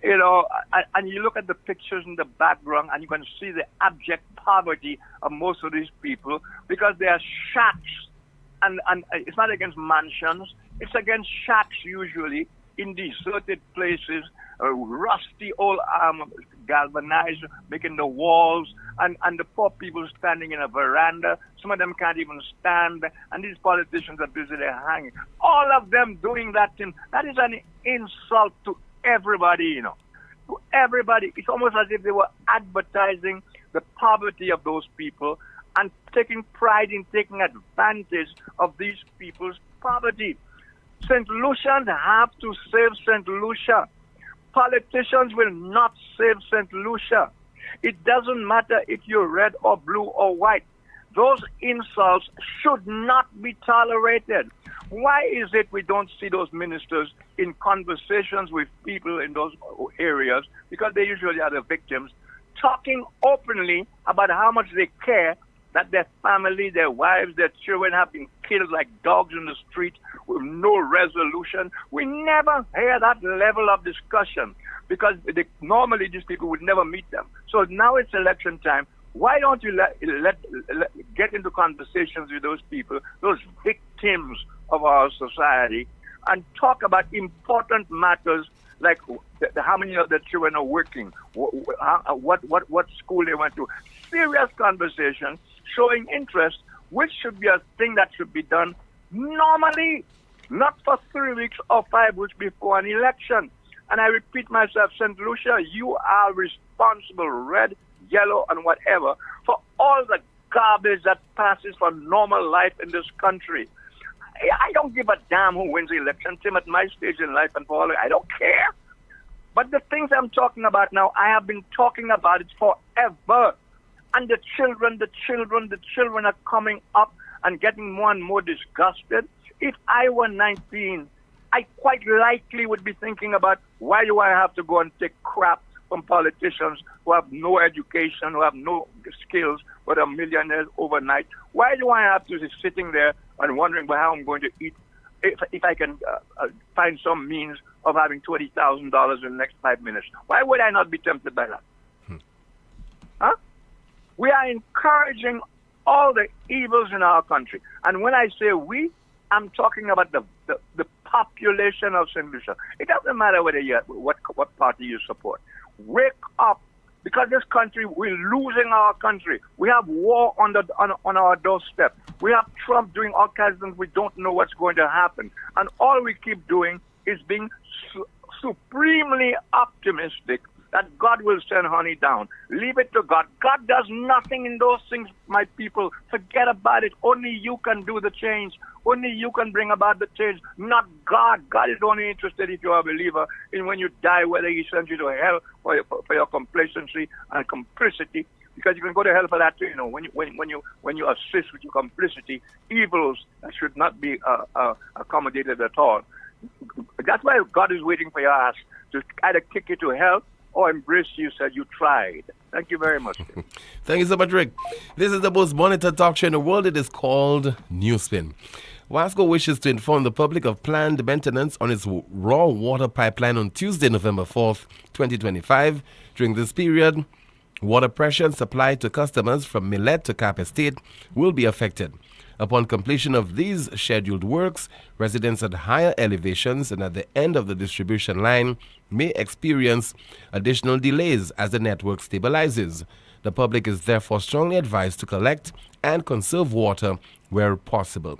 you know, and you look at the pictures in the background and you can see the abject poverty of most of these people, because they are shacks, and it's not against mansions, it's against shacks usually in deserted places, rusty old galvanized, making the walls, and the poor people standing in a veranda. Some of them can't even stand, and these politicians are busy there hanging. All of them doing that thing. That is an insult to everybody, you know. To everybody. It's almost as if they were advertising the poverty of those people and taking pride in taking advantage of these people's poverty. St. Lucians have to save St. Lucia. Politicians will not save St. Lucia. It doesn't matter if you're red or blue or white. Those insults should not be tolerated. Why is it we don't see those ministers in conversations with people in those areas, because they usually are the victims, talking openly about how much they care that their family, their wives, their children have been killed like dogs in the street with no resolution? We never hear that level of discussion, because normally these people would never meet them. So now it's election time. Why don't you let get into conversations with those people, those victims of our society, and talk about important matters like how many of the children are working, what school they went to. Serious conversation, showing interest, which should be a thing that should be done normally, not for 3 weeks or 5 weeks before an election. And I repeat myself, St. Lucia, you are responsible, red, yellow, and whatever, for all the garbage that passes for normal life in this country. I don't give a damn who wins the election, Tim, at my stage in life and for all. I don't care. But the things I'm talking about now, I have been talking about it forever. And the children are coming up and getting more and more disgusted. If I were 19, I quite likely would be thinking about, why do I have to go and take crap from politicians who have no education, who have no skills, but are millionaires overnight? Why do I have to be sitting there and wondering how I'm going to eat if I can find some means of having $20,000 in the next 5 minutes? Why would I not be tempted by that? Huh? We are encouraging all the evils in our country. And when I say we, I'm talking about the population of St. Lucia. It doesn't matter whether what party you support. Wake up Because this country, we're losing our country. We have war on our doorstep. We have Trump doing all kinds of things. We don't know what's going to happen. And all we keep doing is being supremely optimistic that God will send honey down. Leave it to God. God does nothing in those things, my people. Forget about it. Only you can do the change. Only you can bring about the change, not God. God is only interested, if you are a believer, in when you die, whether he sends you to hell for your complacency and complicity. Because you can go to hell for that too, when you assist with your complicity, evils that should not be accommodated at all. That's why God is waiting for your ass to either kick you to hell or embrace you, said you tried. Thank you very much. Thank you so much, Rick. This is the most monitored talk show in the world. It is called NewsSpin. Wasco wishes to inform the public of planned maintenance on its raw water pipeline on Tuesday, November 4th, 2025. During this period, water pressure and supply to customers from Millet to Cap Estate will be affected. Upon completion of these scheduled works, residents at higher elevations and at the end of the distribution line may experience additional delays as the network stabilizes. The public is therefore strongly advised to collect and conserve water where possible.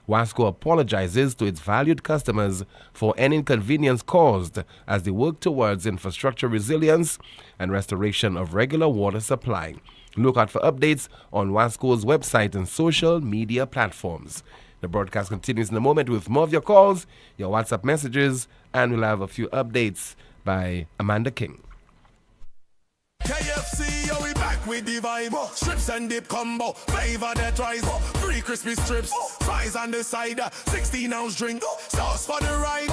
Wasco apologizes to its valued customers for any inconvenience caused as they work towards infrastructure resilience and restoration of regular water supply. Look out for updates on Wasco's website and social media platforms. The broadcast continues in a moment with more of your calls, your WhatsApp messages, and we'll have a few updates by Amanda King. KFC, yo, we back with the vibe. Strips and dip combo, flavor that rise. Free crispy strips, fries on the side. 16-ounce drink, sauce for the ride.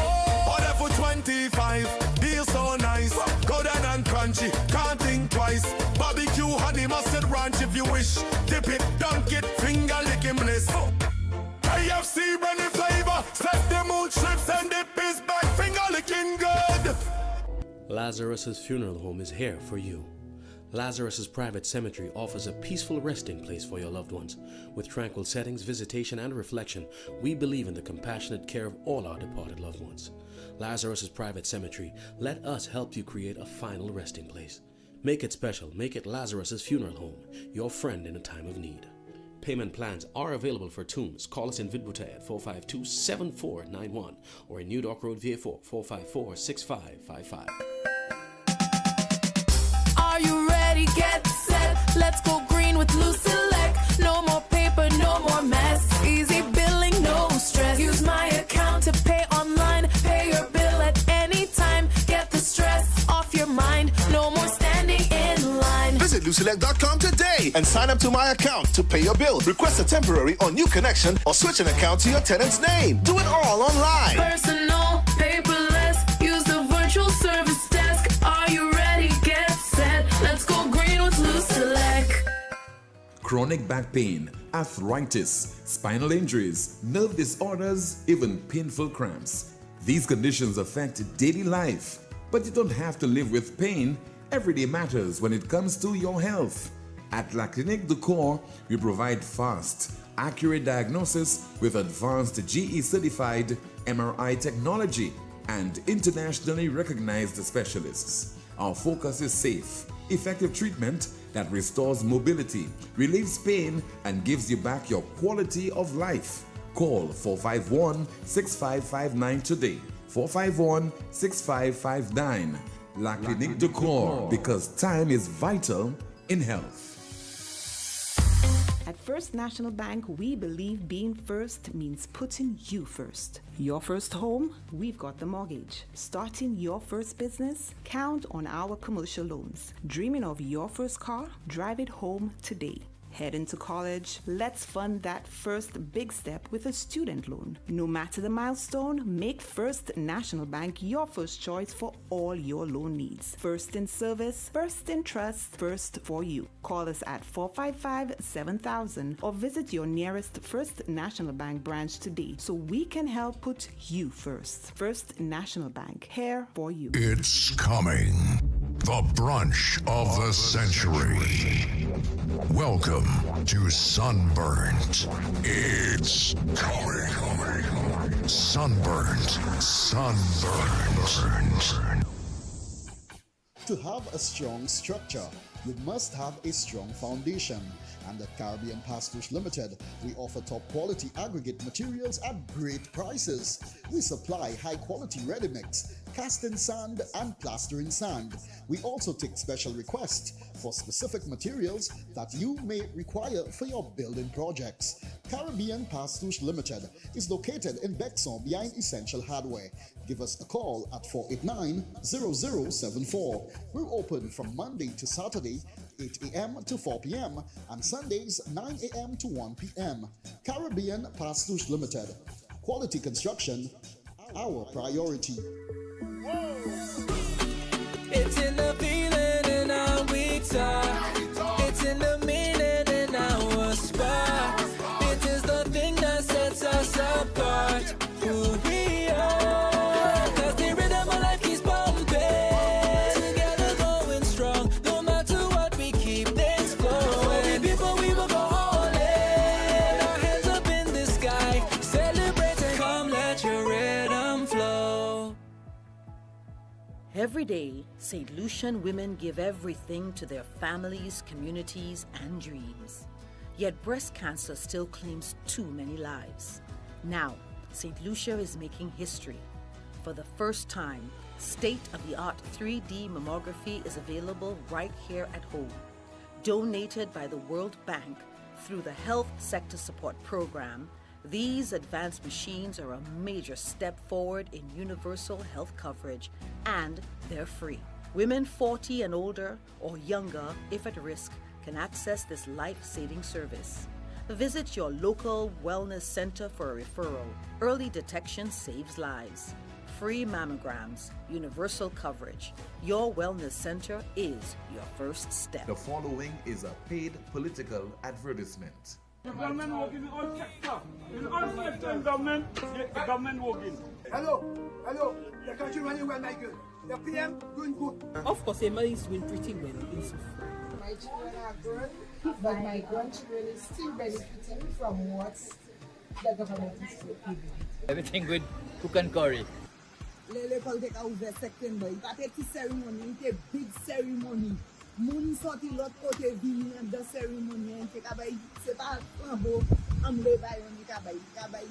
Order for 25, deal so nice. Good and crunchy, can't think twice. Barbecue, honey, mustard ranch if you wish. Dip it, dunk it, finger licking bliss. KFC, running flavor. Set the mood, strips and dip is back. Finger licking good. Lazarus's Funeral Home is here for you. Lazarus's Private Cemetery offers a peaceful resting place for your loved ones. With tranquil settings, visitation, and reflection, we believe in the compassionate care of all our departed loved ones. Lazarus's Private Cemetery, let us help you create a final resting place. Make it special. Make it Lazarus's Funeral Home, your friend in a time of need. Payment plans are available for tombs. Call us in Vidbuta at 452-7491 or in New Dock Road, VA4, 454-6555. Are you ready? Get set. Let's go green with Loose Select. No more paper, no more mess. Easy billing, no stress. Use my account to pay online. Pay your bill at any time. Get the stress off your mind. No more standing in line. Visit LootSelect.com today and sign up to my account to pay your bill. Request a temporary or new connection or switch an account to your tenant's name. Do it all online. Personal, paperless. Use the virtual service desk. Are you ready? Get set. Let's go green with Loose Select. Chronic back pain, arthritis, spinal injuries, nerve disorders, even painful cramps. These conditions affect daily life, but you don't have to live with pain. Every day matters when it comes to your health. At La Clinique du Corps, we provide fast, accurate diagnosis with advanced GE-certified MRI technology and internationally recognized specialists. Our focus is safe, effective treatment that restores mobility, relieves pain, and gives you back your quality of life. Call 451-6559 today. 451-6559. La Clinique du Corps, because time is vital in health. At First National Bank, we believe being first means putting you first. Your first home? We've got the mortgage. Starting your first business? Count on our commercial loans. Dreaming of your first car? Drive it home today. Heading to college? Let's fund that first big step with a student loan. No matter the milestone, make First National Bank your first choice for all your loan needs. First in service, first in trust, first for you. Call us at 455-7000 or visit your nearest First National Bank branch today so we can help put you first. First National Bank, here for you. It's coming. The brunch of the century. Welcome to Sunburnt. It's coming. Sunburnt. To have a strong structure, you must have a strong foundation. And at Caribbean Pastuche Limited, we offer top quality aggregate materials at great prices. We supply high quality ready mix, casting sand and plastering sand. We also take special requests for specific materials that you may require for your building projects. Caribbean Pastuche Limited is located in Bexon behind Essential Hardware. Give us a call at 489-0074. We're open from Monday to Saturday, 8 a.m. to 4 p.m. and Sundays 9 a.m. to 1 p.m. Caribbean Pastuche Limited. Quality construction, our priority. It's in the feeling in our we talk. It's in the meaning in our spark. It is the thing that sets us apart. Who we are. Cause the rhythm of life keeps pumping. Together going strong. No matter what, we keep things flowing. People, we will go all in. Our hands up in the sky. Celebrating. Come, let your rhythm flow. Every day, St. Lucian women give everything to their families, communities, and dreams. Yet breast cancer still claims too many lives. Now, St. Lucia is making history. For the first time, state-of-the-art 3D mammography is available right here at home. Donated by the World Bank through the Health Sector Support Program, these advanced machines are a major step forward in universal health coverage, and they're free. Women 40 and older or younger, if at risk, can access this life-saving service. Visit your local wellness center for a referral. Early detection saves lives. Free mammograms, universal coverage. Your wellness center is your first step. The following is a paid political advertisement. The government working on sector. In all sector in government, the government working. Hello. The country running well, my girl. The PM doing good. Of course, Emma is doing pretty well in Suffolk. My children are grown, but my grandchildren is still benefiting from what the government is giving. Everything good, cook and curry. Lele politique a ouvert September. Il va faire une cérémonie, une big ceremony. Moun sorti l'autre côté vini dans cérémonie, c'est pas flambeau, amle bay on kabay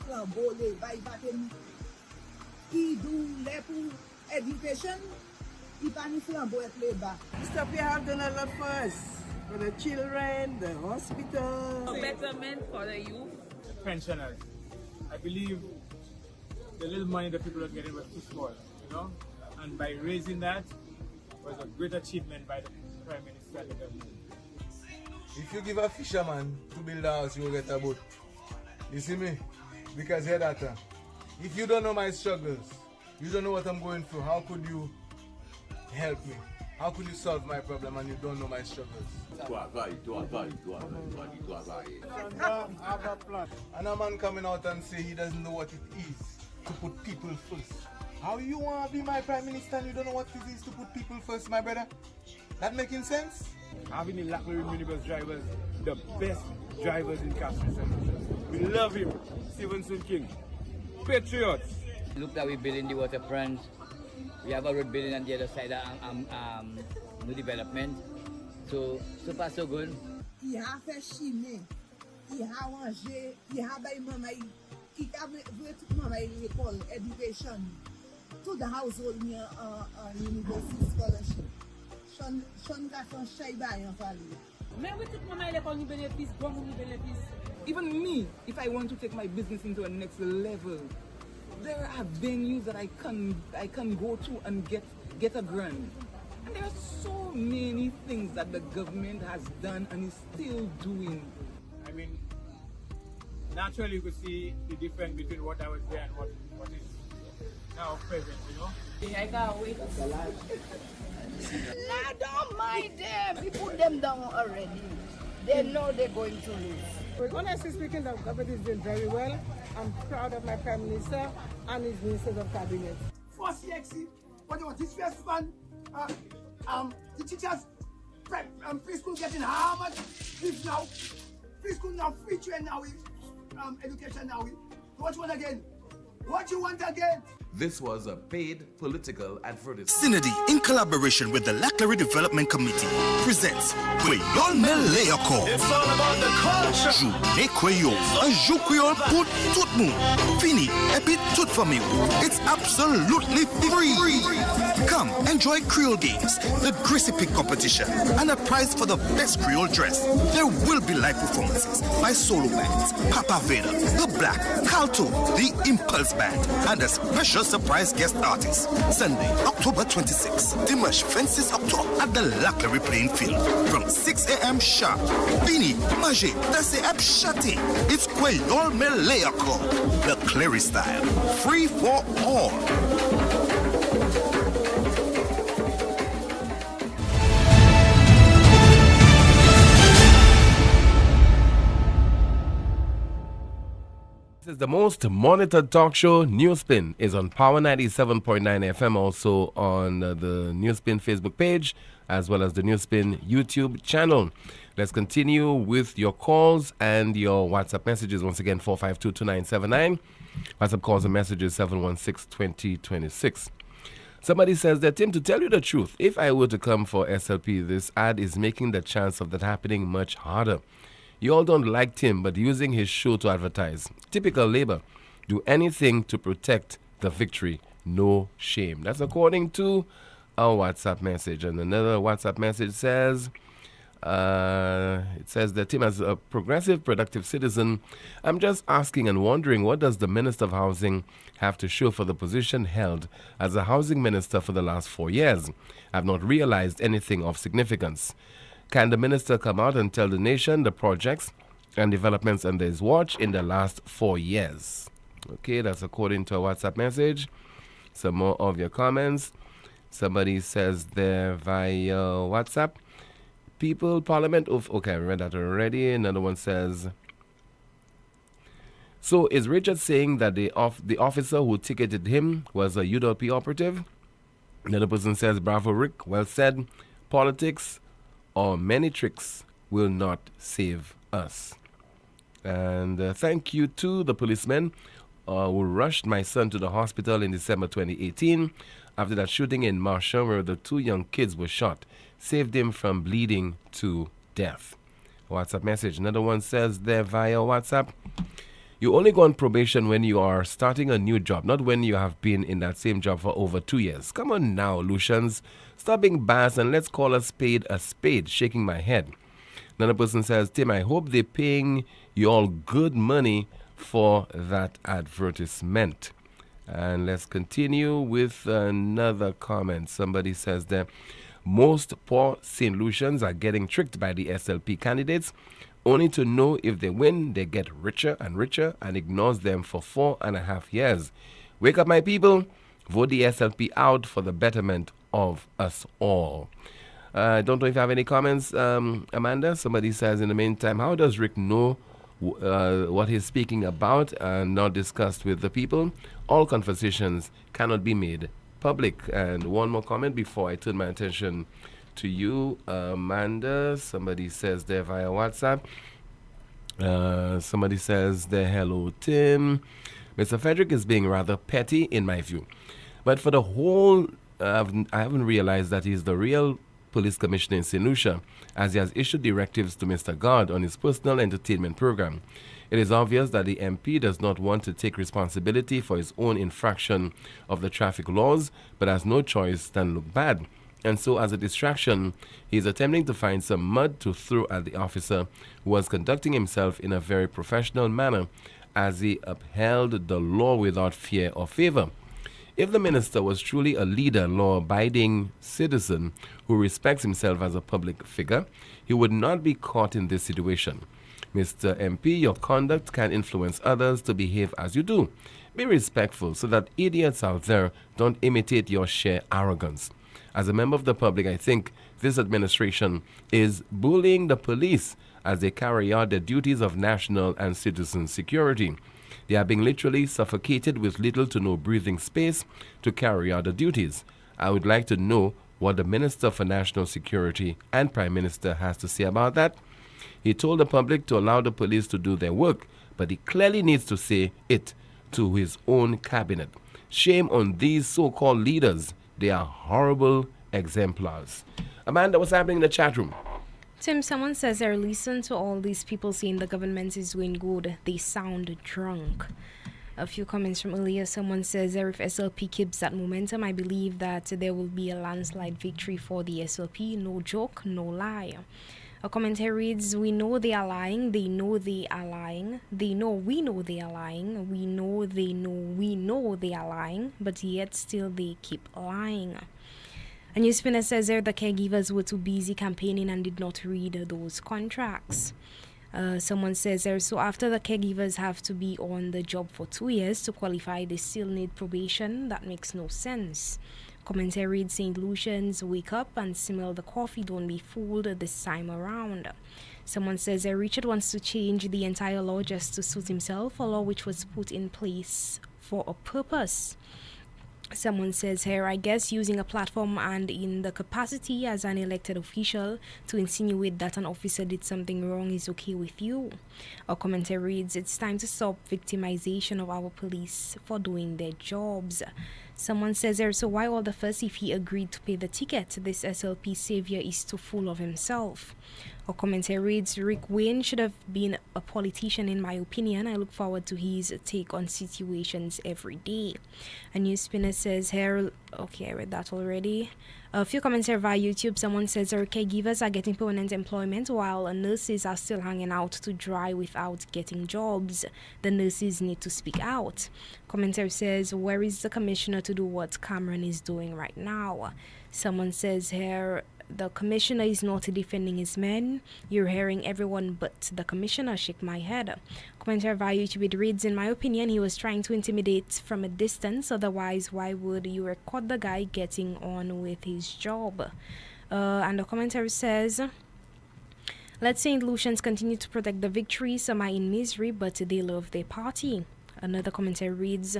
flambeau le bay batem. Qui do le pour education, il pas ni flambeau et le bas. Stuff we have done a lot for us, for the children, the hospital. A betterment for the youth. Pensioners. I believe the little money that people are getting was too small, and by raising that was a great achievement by the Prime Minister and the government. If you give a fisherman to build a house, you will get a boat. You see me? Because hear that. If you don't know my struggles, you don't know what I'm going through, how could you help me? How could you solve my problem and you don't know my struggles? And a man coming out and say he doesn't know what it is to put people first. How you want to be my Prime Minister and you don't know what it is to put people first, my brother? That making sense? Having the Blackberry minibus drivers, the best drivers in Castro St. Lucia. We love him, Stevenson King. Patriots. Look that we're building the waterfront. We have a road building on the other side of new development. So far so good. Il a fait chiner, il a mangé, il a bay maman, il a vu toute maman l'école, education. To the household near university scholarship. Sean got from Shaiba in Valley. Even me, if I want to take my business into a next level, there are venues that I can go to and get a grant. And there are so many things that the government has done and is still doing. I mean, naturally you could see the difference between what I was there and what is now present, I can't wait. I don't mind them. We put them down already. They know they're going to lose. But honestly speaking, the government is doing very well. I'm proud of my Prime Minister and his Ministers of Cabinet. For CXC, what do you want? This first one, the teachers, preschool getting how much? This now, preschool now, free train now, education now. What you want again? What you want again? This was a paid political advertisement. Synergy, in collaboration with the Laclery Development Committee, presents Creole Melayako. It's all about the culture. Journée Creole, un jour créole pour tout le monde. Fini, et puis tout famille. It's absolutely free. Come, enjoy Creole games, the Greasy Pig competition, and a prize for the best Creole dress. There will be live performances by solo bands, Papa Vader, The Black, Calto, The Impulse Band, and a special surprise guest artist. Sunday, October 26, Dimash 26 October at the Laclery playing field from 6 a.m. sharp. Fini, Manger, that's the Shati. It's Creole Melayako, the Clary style, free for all. This is the most monitored talk show. NewsSpin is on Power 97.9 FM, also on the NewsSpin Facebook page, as well as the NewsSpin YouTube channel. Let's continue with your calls and your WhatsApp messages. Once again, 452-2979. WhatsApp calls and messages 716-2026. Somebody says that, Tim, to tell you the truth, if I were to come for SLP, this ad is making the chance of that happening much harder. You all don't like Tim, but using his show to advertise. Typical Labour. Do anything to protect the victory. No shame. That's according to our WhatsApp message. And another WhatsApp message says, it says that Tim, as a progressive, productive citizen, I'm just asking and wondering, what does the Minister of Housing have to show for the position held as a housing minister for the last 4 years? I've not realized anything of significance. Can the minister come out and tell the nation the projects and developments under his watch in the last 4 years? Okay, that's according to a WhatsApp message. Some more of your comments. Somebody says there via WhatsApp, People, Parliament of... Okay, I read that already. Another one says, so is Richard saying that the officer who ticketed him was a UWP operative? Another person says, bravo, Rick. Well said. Politics or many tricks will not save us. And thank you to the policemen who rushed my son to the hospital in December 2018 after that shooting in Marshall where the 2 young kids were shot. Saved him from bleeding to death. WhatsApp message. Another one says there via WhatsApp, you only go on probation when you are starting a new job, not when you have been in that same job for over 2 years. Come on now, Lucians. Stop being bass and let's call a spade, shaking my head. Another person says, Tim, I hope they're paying you all good money for that advertisement. And let's continue with another comment. Somebody says that most poor St. Lucians are getting tricked by the SLP candidates, only to know if they win, they get richer and ignores them for 4.5 years. Wake up, my people. Vote the SLP out for the betterment of us all. I don't know if you have any comments, Amanda. Somebody says, in the meantime, how does Rick know what he's speaking about and not discussed with the people? All conversations cannot be made public. And one more comment before I turn my attention to you, Amanda. Somebody says there via WhatsApp. Somebody says there, hello, Tim. Mr. Frederick is being rather petty in my view. But for the whole, I haven't realized that he's the real police commissioner in St. Lucia, as he has issued directives to Mr. God on his personal entertainment program. It is obvious that the MP does not want to take responsibility for his own infraction of the traffic laws, but has no choice than look bad. And so, as a distraction, he is attempting to find some mud to throw at the officer who was conducting himself in a very professional manner as he upheld the law without fear or favor. If the minister was truly a leader, law-abiding citizen who respects himself as a public figure, he would not be caught in this situation. Mr. MP, your conduct can influence others to behave as you do. Be respectful so that idiots out there don't imitate your sheer arrogance. As a member of the public, I think this administration is bullying the police as they carry out their duties of national and citizen security. They are being literally suffocated with little to no breathing space to carry out the duties. I would like to know what the Minister for National Security and Prime Minister has to say about that. He told the public to allow the police to do their work, but he clearly needs to say it to his own cabinet. Shame on these so-called leaders. They are horrible exemplars. Amanda, what's happening in the chat room? Tim, someone says they listen to all these people saying the government is doing good. They sound drunk. A few comments from earlier. Someone says if SLP keeps that momentum, I believe that there will be a landslide victory for the SLP. No joke, no lie. A commentary reads, we know they are lying. They know they are lying. They know we know they are lying. We know they know we know they are lying. But yet still they keep lying. A NewsSpin says there the caregivers were too busy campaigning and did not read those contracts. Someone says there, so after the caregivers have to be on the job for 2 years to qualify, they still need probation. That makes no sense. Commentary reads, St. Lucians, wake up and smell the coffee. Don't be fooled this time around. Someone says Richard wants to change the entire law just to suit himself, a law which was put in place for a purpose. Someone says here, I guess using a platform and in the capacity as an elected official to insinuate that an officer did something wrong is okay with you. A commentary reads, it's time to stop victimization of our police for doing their jobs. Someone says there, so why all the fuss if he agreed to pay the ticket? This SLP savior is too full of himself. A commentary reads, Rick Wayne should have been a politician in my opinion. I look forward to his take on situations every day. A NewsSpinner says here, okay, I read that already. A few comments here via YouTube. Someone says our caregivers are getting permanent employment while nurses are still hanging out to dry without getting jobs. The nurses need to speak out. Commentary says, where is the commissioner to do what Cameron is doing right now? Someone says here, the commissioner is not defending his men. You're hearing everyone but the commissioner. Shake my head. Commentary via YouTube, it reads, in my opinion, he was trying to intimidate from a distance. Otherwise, why would you record the guy getting on with his job? And the commentary says, let St. Lucians continue to protect the victory. Some are in misery, but they love their party. Another commentary reads,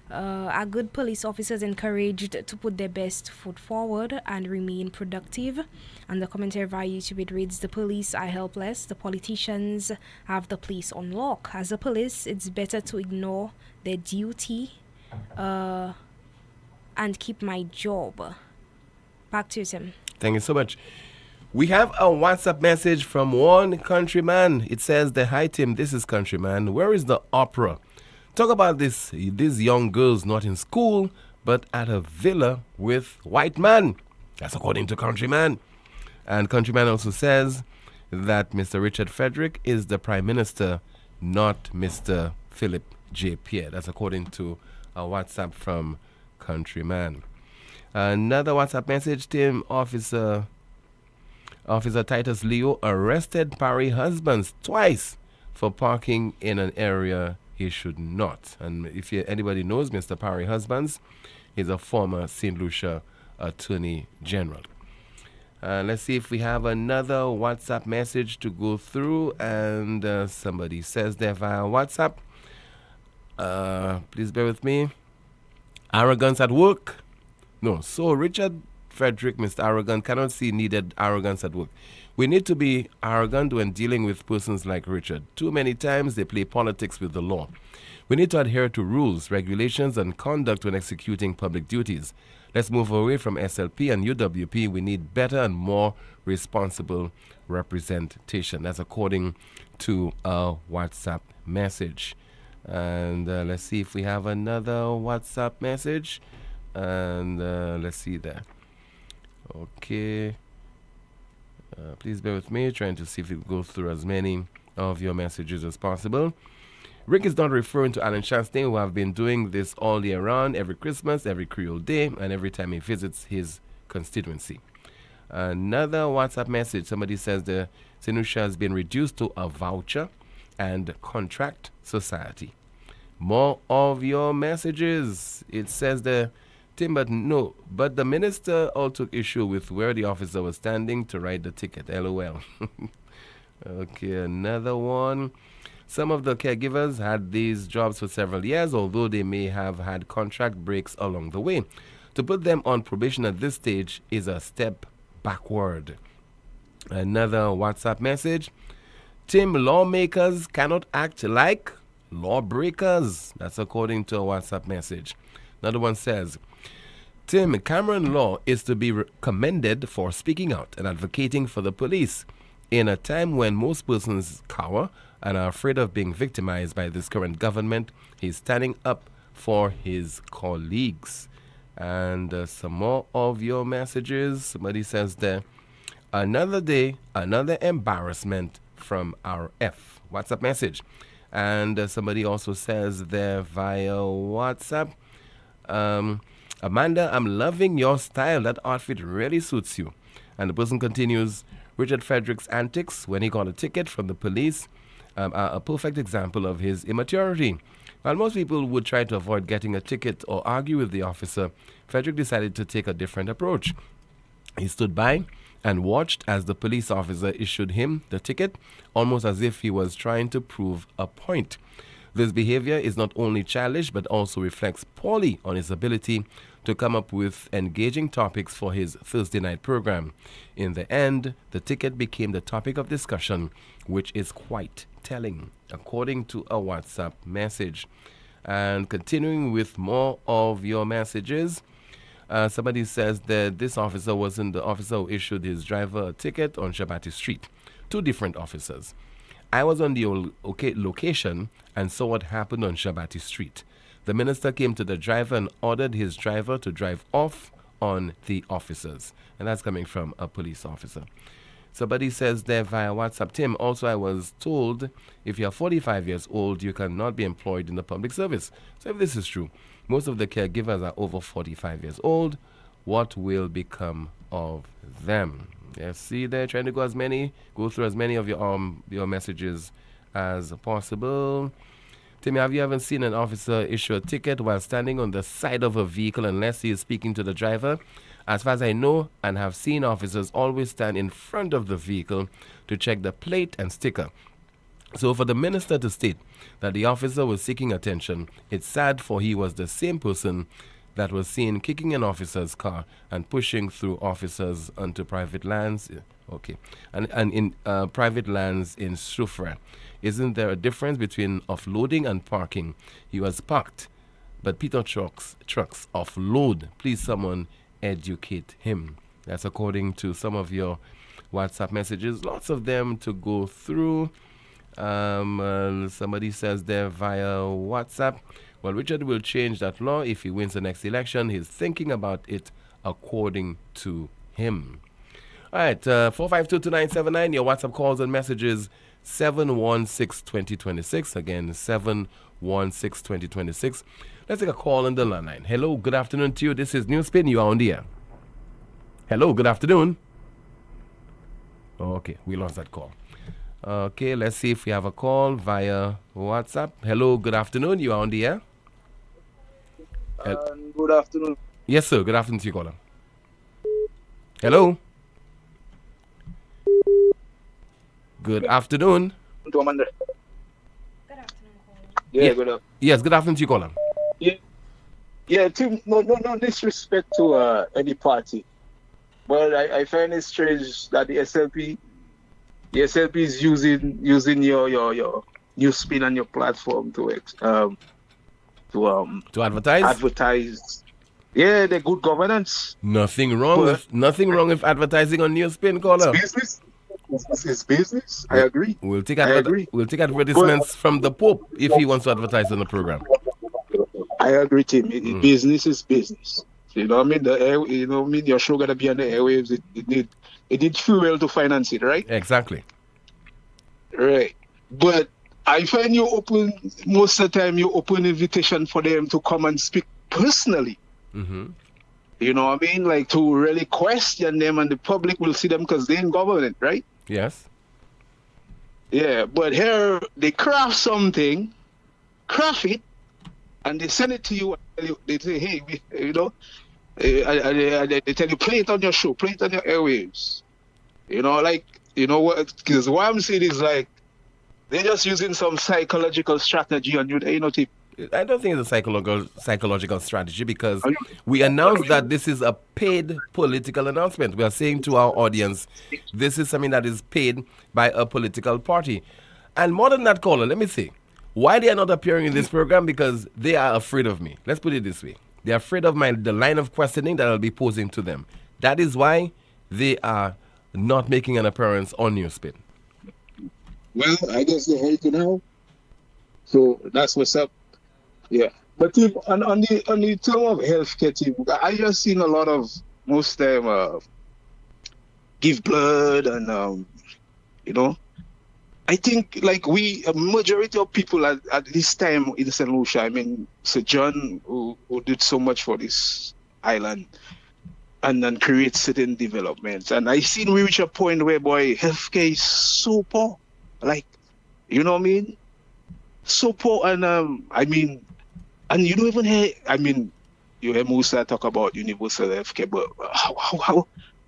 are good police officers encouraged to put their best foot forward and remain productive? And the commentary via YouTube, it reads, the police are helpless. The politicians have the place on lock. As a police, it's better to ignore their duty and keep my job. Back to you, Tim. Thank you so much. We have a WhatsApp message from one countryman. It says, hi Tim, this is countryman. Where is the opera? Talk about these young girls not in school, but at a villa with white man. That's according to Countryman. And Countryman also says that Mr. Richard Frederick is the Prime Minister, not Mr. Philip J. Pierre. That's according to a WhatsApp from Countryman. Another WhatsApp message, Tim, Officer Titus Leo arrested Parry husbands twice for parking in an area he should not. And if anybody knows Mr. Parry Husbands, he's a former St. Lucia Attorney General. Let's see if we have another WhatsApp message to go through. And somebody says there via WhatsApp. Please bear with me. Arrogance at work. No, so Richard Frederick, Mr. Arrogant, cannot see needed arrogance at work. We need to be arrogant when dealing with persons like Richard. Too many times they play politics with the law. We need to adhere to rules, regulations, and conduct when executing public duties. Let's move away from SLP and UWP. We need better and more responsible representation. That's according to a WhatsApp message. And let's see if we have another WhatsApp message. And let's see there. Okay. Please bear with me, trying to see if we can go through as many of your messages as possible. Rick is not referring to Alan Chastain, who have been doing this all year round, every Christmas, every Creole Day, and every time he visits his constituency. Another WhatsApp message, somebody says the St. Lucia has been reduced to a voucher and contract society. More of your messages. It says the Tim, but the minister all took issue with where the officer was standing to write the ticket. LOL. Okay, another one. Some of the caregivers had these jobs for several years, although they may have had contract breaks along the way. To put them on probation at this stage is a step backward. Another WhatsApp message. Tim, lawmakers cannot act like lawbreakers. That's according to a WhatsApp message. Another one says, Tim, Cameron Law is to be commended for speaking out and advocating for the police. In a time when most persons cower and are afraid of being victimized by this current government, he's standing up for his colleagues. And some more of your messages. Somebody says there, another day, another embarrassment from RF. WhatsApp message. And somebody also says there via WhatsApp, Amanda, I'm loving your style. That outfit really suits you. And the person continues, Richard Frederick's antics when he got a ticket from the police are a perfect example of his immaturity. While most people would try to avoid getting a ticket or argue with the officer, Frederick decided to take a different approach. He stood by and watched as the police officer issued him the ticket, almost as if he was trying to prove a point. This behavior is not only childish, but also reflects poorly on his ability to come up with engaging topics for his Thursday night program. In the end, the ticket became the topic of discussion, which is quite telling, according to a WhatsApp message. And continuing with more of your messages, somebody says that this officer wasn't the officer who issued his driver a ticket on Shabati Street. Two different officers. I was on the location and saw what happened on Shabati Street. The minister came to the driver and ordered his driver to drive off on the officers. And that's coming from a police officer. Somebody says there via WhatsApp, Tim, also I was told if you're 45 years old, you cannot be employed in the public service. So if this is true, most of the caregivers are over 45 years old. What will become of them? Yes, see, they're trying to go through as many of your messages as possible. Timmy, have you ever seen an officer issue a ticket while standing on the side of a vehicle unless he is speaking to the driver? As far as I know and have seen, officers always stand in front of the vehicle to check the plate and sticker. So for the minister to state that the officer was seeking attention, it's sad, for he was the same person that was seen kicking an officer's car and pushing through officers onto private lands. Okay. And in private lands in Sufra. Isn't there a difference between offloading and parking? He was parked, but Peter trucks offload. Please someone educate him. That's according to some of your WhatsApp messages. Lots of them to go through. Somebody says there via WhatsApp, well, Richard will change that law if he wins the next election. He's thinking about it according to him. All right, 4522979, your WhatsApp calls and messages, 716-2026. Again, 716-2026. Let's take a call on the line. Hello, good afternoon to you. This is NewsSpin. You are on the air. Hello, good afternoon. Okay, we lost that call. Okay, let's see if we have a call via WhatsApp. Hello, good afternoon. You are on the air. Good afternoon. Yes, sir. Good afternoon to you, caller. Hello. Good afternoon. To Amanda. Good afternoon, caller. Yeah, good afternoon. Yes, good afternoon to you, caller. Yeah, Tim, no disrespect to any party. But I find it strange that the SLP is using your NewsSpin and your platform to advertise. Advertise. Yeah, the good governance. Nothing wrong with advertising on NewsSpin, caller. It's business. It's business. I agree. We'll take advertisements from the Pope if he wants to advertise on the program. I agree, Tim. Business is business. You know what I mean? Your show gotta be on the airwaves. It need fuel to finance it, right? Exactly. Right. But I find most of the time you open invitation for them to come and speak personally. Mm-hmm. You know what I mean? Like to really question them, and the public will see them because they're in government, right? Yes. Yeah, but here they craft it, and they send it to you. They say, hey, they tell you, play it on your show, play it on your airwaves. Because what I'm saying is like, they're just using some psychological strategy on you, Tim. I don't think it's a psychological strategy, because we announced that this is a paid political announcement. We are saying to our audience, this is something that is paid by a political party. And more than that, caller, let me say, why they are not appearing in this program? Because they are afraid of me. Let's put it this way. They're afraid of the line of questioning that I'll be posing to them. That is why they are not making an appearance on NewsSpin. Well, I guess they're here now. So that's what's up. Yeah. But team, on the term of healthcare team, I just seen a lot of most time give blood and I think like a majority of people at this time in St. Lucia, I mean Sir John who did so much for this island and then create certain developments. And I seen we reach a point where healthcare is so poor. Like, you know what I mean? So poor and and you don't even hear, you hear Musa talk about universal healthcare, but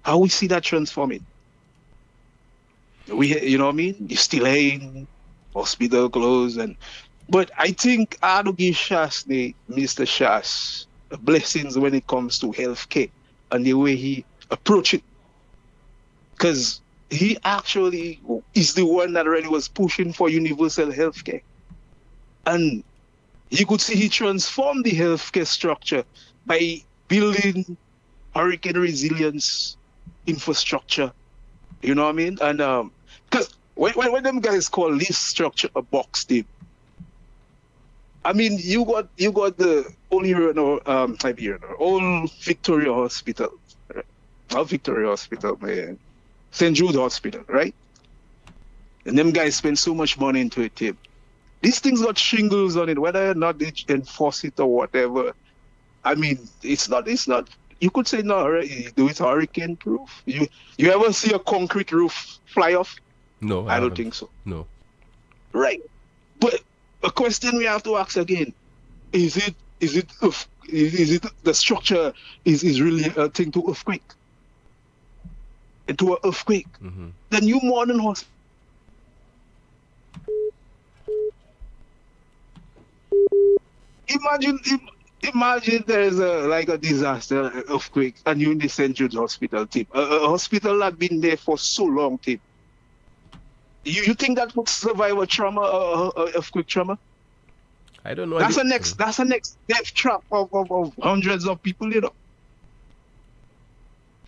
how we see that transforming? You know what I mean? You still in hospital closed but I think I do give Mr. Shas blessings when it comes to healthcare and the way he approach it. Because he actually is the one that really was pushing for universal healthcare. And you could see he transformed the healthcare structure by building hurricane resilience infrastructure. You know what I mean? And because when them guys call this structure a box team, I mean you got the old Victoria Hospital, right? Not Victoria Hospital, man. St. Jude Hospital, right? And them guys spend so much money into it, team. These things got shingles on it, whether or not they enforce it or whatever. I mean, it's not, you could say no, right? You do it hurricane proof. You ever see a concrete roof fly off? No, I don't think so. No. Right. But a question we have to ask again, is it the structure is really a thing to earthquake? Into an earthquake. Mm-hmm. Then you modern hospital. Imagine there's a disaster, an earthquake, and you in the St. Jude's Hospital team. A hospital that been there for so long, team. You think that would survive a trauma, earthquake trauma? I don't know. That's a next death trap of hundreds of people, you know.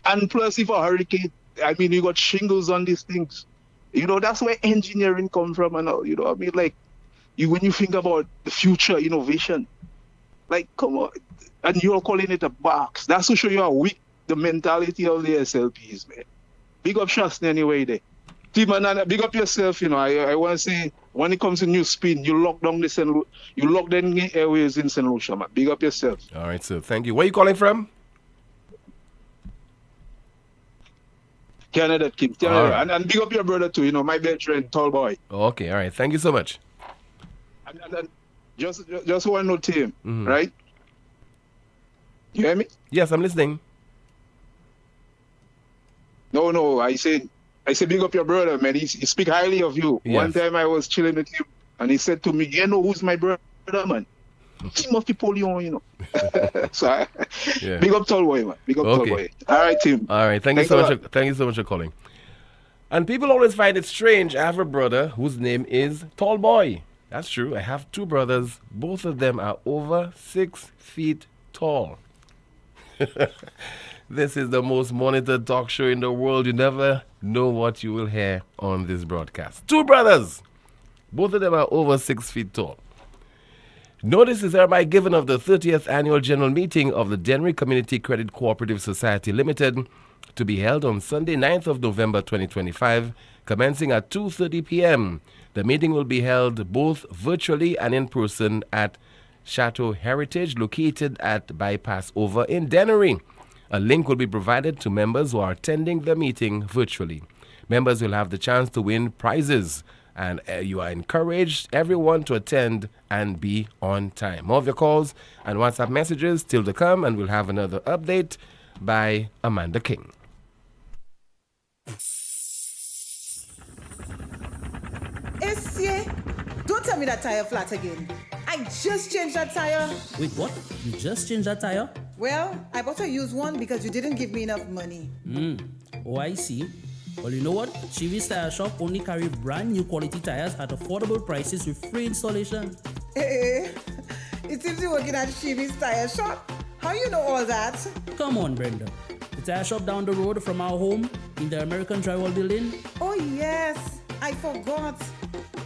And plus, if a hurricane, I mean, you got shingles on these things. You know, that's where engineering comes from and all. You know what I mean? Like, when you think about the future innovation, like, come on, and you're calling it a box. That's to show you how weak the mentality of the SLP is, man. Big up Shasny anyway there. Team and big up yourself, you know. I want to say, when it comes to NewsSpin, you lock down the airways in St. Lucia, man. Big up yourself. All right, sir. Thank you. Where are you calling from? Canada, Kim. Canada. Right. And big up your brother too, you know, my best friend, Tall Boy. Okay, all right. Thank you so much. And just one note to him, right? You hear me? Yes, I'm listening. No, I said big up your brother, man. He speak highly of you. Yes. One time I was chilling with him and he said to me, you know who's my brother, man? Team of the Poleon, you know. So big up Tall Boy, man. Big up Tall Boy. All right, team. All right, thank you so much for calling. And people always find it strange. I have a brother whose name is Tall Boy. That's true. I have two brothers. Both of them are over 6 feet tall. This is the most monitored talk show in the world. You never know what you will hear on this broadcast. Two brothers. Both of them are over 6 feet tall. Notice is hereby given of the 30th Annual General Meeting of the Dennery Community Credit Cooperative Society Limited to be held on Sunday, 9th of November 2025, commencing at 2:30 p.m. The meeting will be held both virtually and in person at Chateau Heritage, located at Bypass Over in Dennery. A link will be provided to members who are attending the meeting virtually. Members will have the chance to win prizes, and you are encouraged, everyone, to attend and be on time. More of your calls and WhatsApp messages still to come, and we'll have another update by Amanda King. Don't tell me that tire flat again. I just changed that tire. Wait, what? You just changed that tire? Well, I bought a used one because you didn't give me enough money. Oh, I see. Well, you know what? Chivi's Tire Shop only carry brand new quality tires at affordable prices with free installation. It seems you're working at Chivi's Tire Shop. How you know all that? Come on, Brenda. The tire shop down the road from our home in the American Drywall Building. Oh yes, I forgot.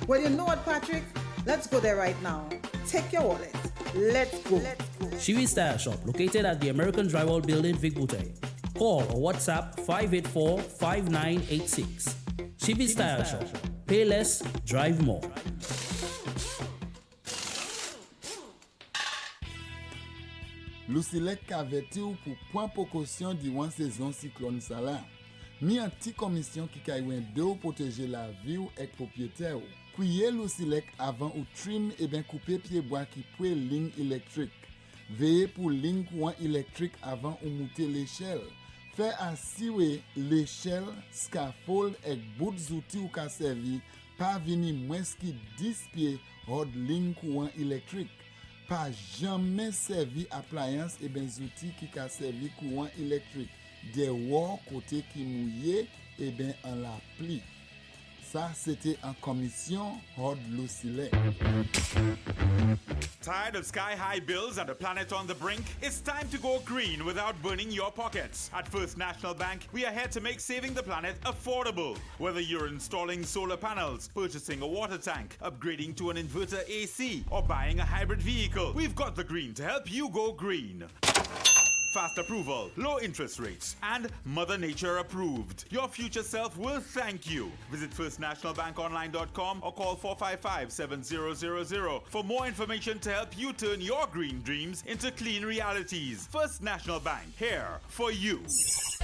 Well, you know what, Patrick? Let's go there right now. Take your wallet. Let's go. Shivi's Tire Shop, located at the American Drywall Building, Vic Butay. Call or WhatsApp 584-5986. Shivi's Tire Shop. Pay less, drive more. Lucilec aveti ou pour point précaution durant saison cyclone ça là. Mi un petit commission qui kaywen de ou protéger la vie ou ek propriétaire ou. Priez Lucilec avant ou trim et bien couper pied bois qui pou ligne électrique. Veillez pour ligne courant électrique avant ou monter l'échelle. Fait assurer l'échelle, scaffold et bout outils ou ka servi pas venir moins qui 10 pieds hors ligne courant électrique. Pas jamais servi appliance et ben outils qui ka servi courant électrique. Des wall côté qui mouillé et ben en la pli. Ça c'était en commission hors Lucilec. Tired of sky-high bills and a planet on the brink? It's time to go green without burning your pockets. At First National Bank, we are here to make saving the planet affordable. Whether you're installing solar panels, purchasing a water tank, upgrading to an inverter AC, or buying a hybrid vehicle, we've got the green to help you go green. Fast approval, low interest rates, and Mother Nature approved. Your future self will thank you. Visit firstnationalbankonline.com or call 455-7000 for more information to help you turn your green dreams into clean realities. First National Bank, here for you.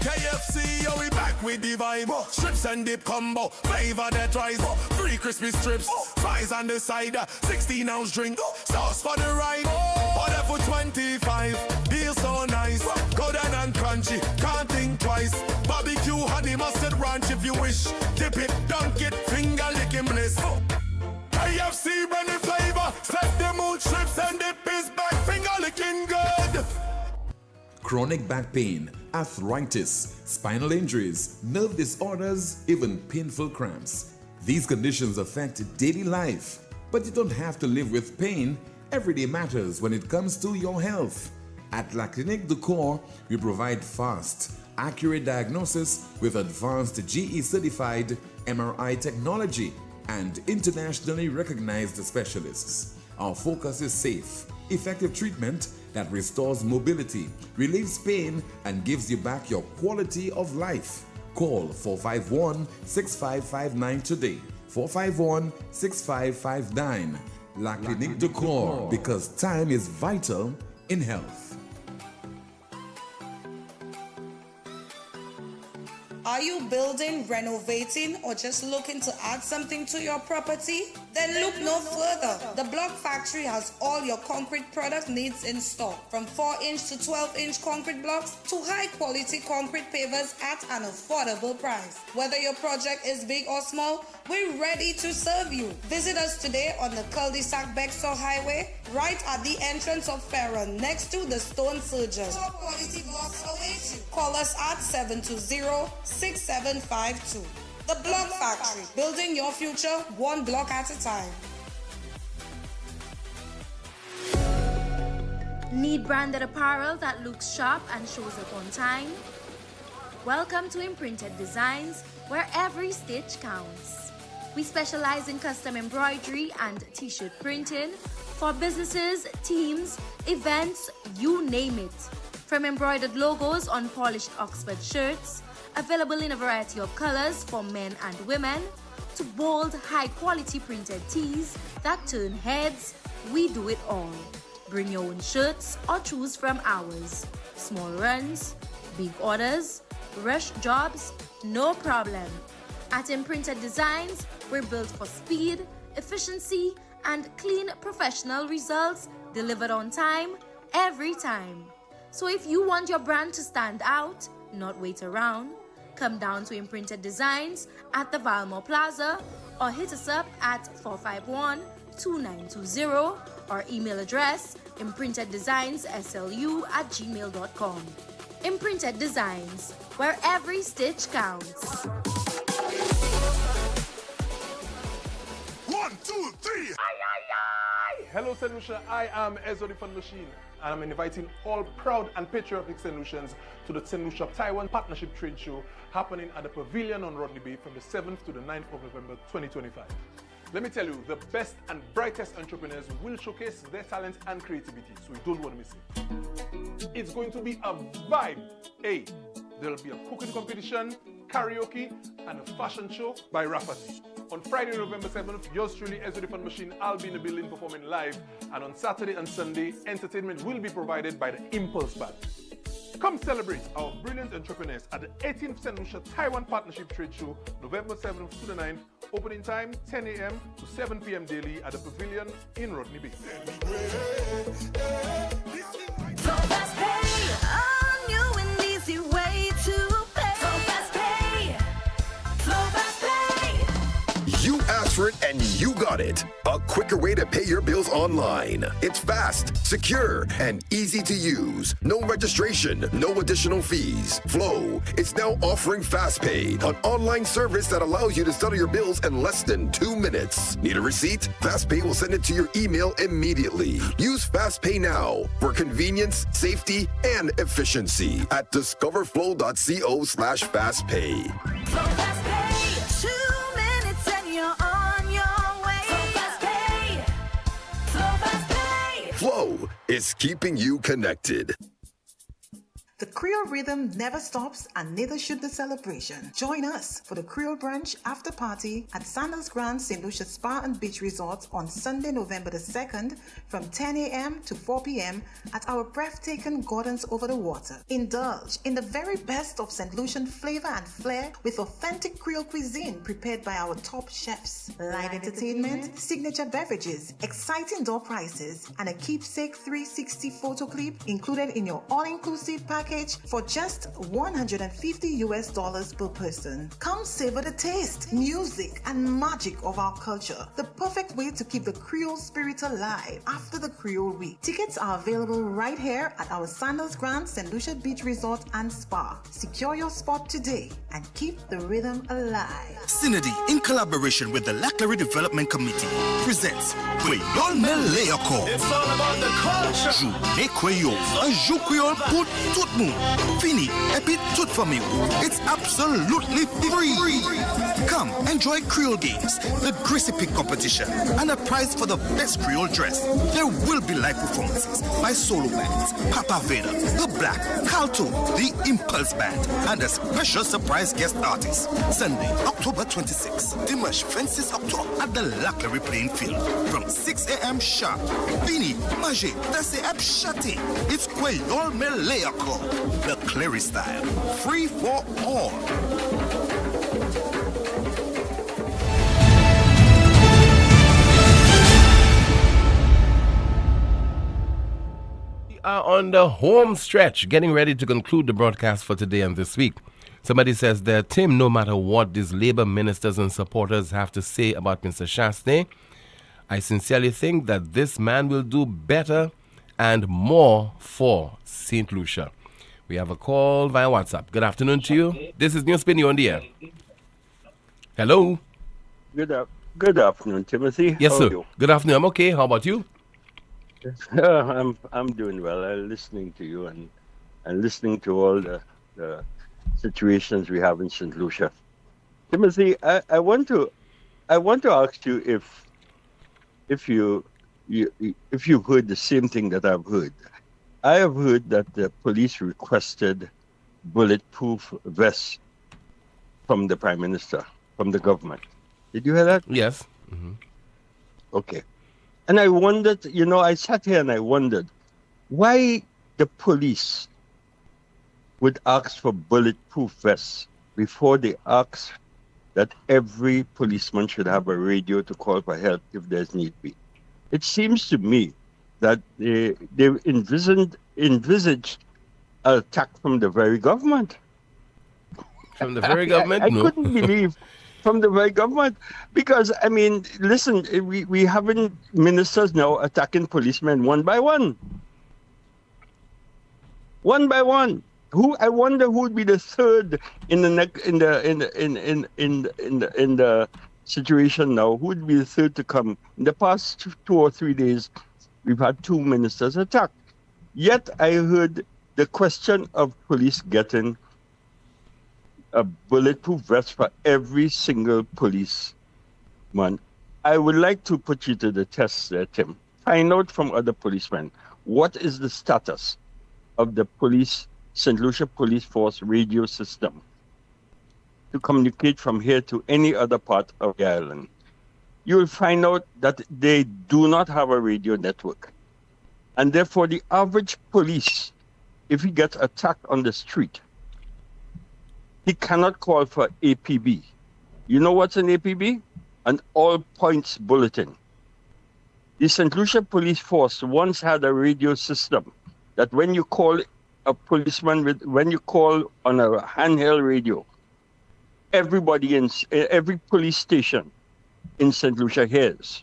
KFC, yo, we back with the vibe. Strips and dip combo, flavor that rise. Free crispy strips, fries on the side. 16-ounce drink, sauce for the ride. Order for 25, deal so nice. Go down and crunchy, can't think twice. Barbecue, honey, mustard ranch if you wish. Dip it, dunk it, finger licking bliss. KFC, running flavor, set the mood. Strips and dip is back, finger licking good. Chronic back pain, arthritis, spinal injuries, nerve disorders, even painful cramps. These conditions affect daily life, but you don't have to live with pain. Every day matters when it comes to your health. At La Clinique du Corps, we provide fast, accurate diagnosis with advanced GE-certified MRI technology and internationally recognized specialists. Our focus is safe, effective treatment that restores mobility, relieves pain, and gives you back your quality of life. Call 451-6559 today. 451-6559. La Clinique du Corps, because time is vital in health. Are you building, renovating, or just looking to add something to your property? Then look no further. The Block Factory has all your concrete product needs in stock. From 4-inch to 12-inch concrete blocks to high-quality concrete pavers at an affordable price. Whether your project is big or small, we're ready to serve you. Visit us today on the Cul-de-Sac Bextor Highway, right at the entrance of Farron, next to the Stone Surgeon. Top quality blocks await you. Call us at 720-6752. The Block Factory, building your future one block at a time. Need branded apparel that looks sharp and shows up on time? Welcome to Imprinted Designs, where every stitch counts. We specialize in custom embroidery and t-shirt printing for businesses, teams, events, you name it. From embroidered logos on polished Oxford shirts, available in a variety of colors for men and women, to bold, high-quality printed tees that turn heads, we do it all. Bring your own shirts or choose from ours. Small runs, big orders, rush jobs, no problem. At Imprinted Designs, we're built for speed, efficiency, and clean professional results delivered on time, every time. So if you want your brand to stand out, not wait around, come down to Imprinted Designs at the Valmore Plaza or hit us up at 451-2920 or email address imprinteddesignsSLU@gmail.com. Imprinted Designs, where every stitch counts. 1, 2, 3. Aye, aye, aye. Hello St. Lucia, I am Ezra the Fun Machine, and I'm inviting all proud and patriotic St. Lucians to the St. Lucia Taiwan Partnership Trade Show happening at the Pavilion on Rodney Bay from the 7th to the 9th of November 2025. Let me tell you, the best and brightest entrepreneurs will showcase their talent and creativity, so you don't want to miss it. It's going to be a vibe. Hey, there'll be a cooking competition, karaoke, and a fashion show by Rafferty. On Friday, November 7th, yours truly, Ezra the Fun Machine, I'll be in the building performing live. And on Saturday and Sunday, entertainment will be provided by the Impulse Band. Come celebrate our brilliant entrepreneurs at the 18th St. Lucia Taiwan Partnership Trade Show, November 7th to the 9th. Opening time 10 a.m. to 7 p.m. daily at the Pavilion in Rodney Bay. You asked for it and you got it. A quicker way to pay your bills online. It's fast, secure, and easy to use. No registration, no additional fees. Flow is now offering FastPay, an online service that allows you to settle your bills in less than 2 minutes. Need a receipt? FastPay will send it to your email immediately. Use FastPay now for convenience, safety, and efficiency at discoverflow.co/fastpay. Flow is keeping you connected. The Creole rhythm never stops, and neither should the celebration. Join us for the Creole Brunch After Party at Sandals Grand St. Lucia Spa and Beach Resort on Sunday, November the 2nd from 10 a.m. to 4 p.m. at our breathtaking Gardens Over the Water. Indulge in the very best of St. Lucian flavor and flair with authentic Creole cuisine prepared by our top chefs. Live entertainment, signature beverages, exciting door prices, and a keepsake 360 photo clip included in your all-inclusive package for just $150 per person. Come savor the taste, music, and magic of our culture. The perfect way to keep the Creole spirit alive after the Creole Week. Tickets are available right here at our Sandals Grand St. Lucia Beach Resort and Spa. Secure your spot today and keep the rhythm alive. Synody, in collaboration with the Laclery Development Committee, presents Creole Meléako. It's all about the culture. Journée Creole, un jour créole pour tout le monde. Fini, et puis toute famille. It's absolutely free. Come, enjoy Creole games, the Greasy Pig competition, and a prize for the best Creole dress. There will be live performances by solo bands, Papa Veda, The Black, Calto, The Impulse Band, and a special surprise guest artist. Sunday, October 26th, Dimanche 26 October at the Laclery Playing Field from 6 a.m. sharp. Fini, manger, danser, chanter. It's Creole Meléako, the Clary style, free for all. We are on the home stretch, getting ready to conclude the broadcast for today and this week. Somebody says that, Tim, no matter what these Labour ministers and supporters have to say about Mr. Chastain, I sincerely think that this man will do better and more for St. Lucia. We have a call via WhatsApp. Good afternoon to you. This is NewsSpin, you're on the air. Hello. Good afternoon, Timothy. Yes, How sir. are you? Good afternoon. I'm okay. How about you? I'm doing well. I'm listening to you and listening to all the situations we have in St. Lucia. Timothy, I want to ask you if you heard the same thing that I've heard. I have heard that the police requested bulletproof vests from the Prime Minister, from the government. Did you hear that? Yes. Mm-hmm. Okay. And I wondered, I sat here and I wondered why the police would ask for bulletproof vests before they ask that every policeman should have a radio to call for help if there's need be. It seems to me that they envisaged an attack from the very government. From the very government? I couldn't believe from the very government. Because, listen, we having ministers now attacking policemen one by one. One by one. I wonder who would be the third in the situation now, who would be the third to come? In the past 2 or 3 days, we've had 2 ministers attacked. Yet I heard the question of police getting a bulletproof vest for every single policeman. I would like to put you to the test there, Tim. Find out from other policemen, what is the status of the St. Lucia Police Force radio system to communicate from here to any other part of the island. You will find out that they do not have a radio network. And therefore, the average police, if he gets attacked on the street, he cannot call for APB. You know what's an APB? An all points bulletin. The St. Lucia Police Force once had a radio system that when you call a policeman, when you call on a handheld radio, everybody in every police station in St. Lucia hears.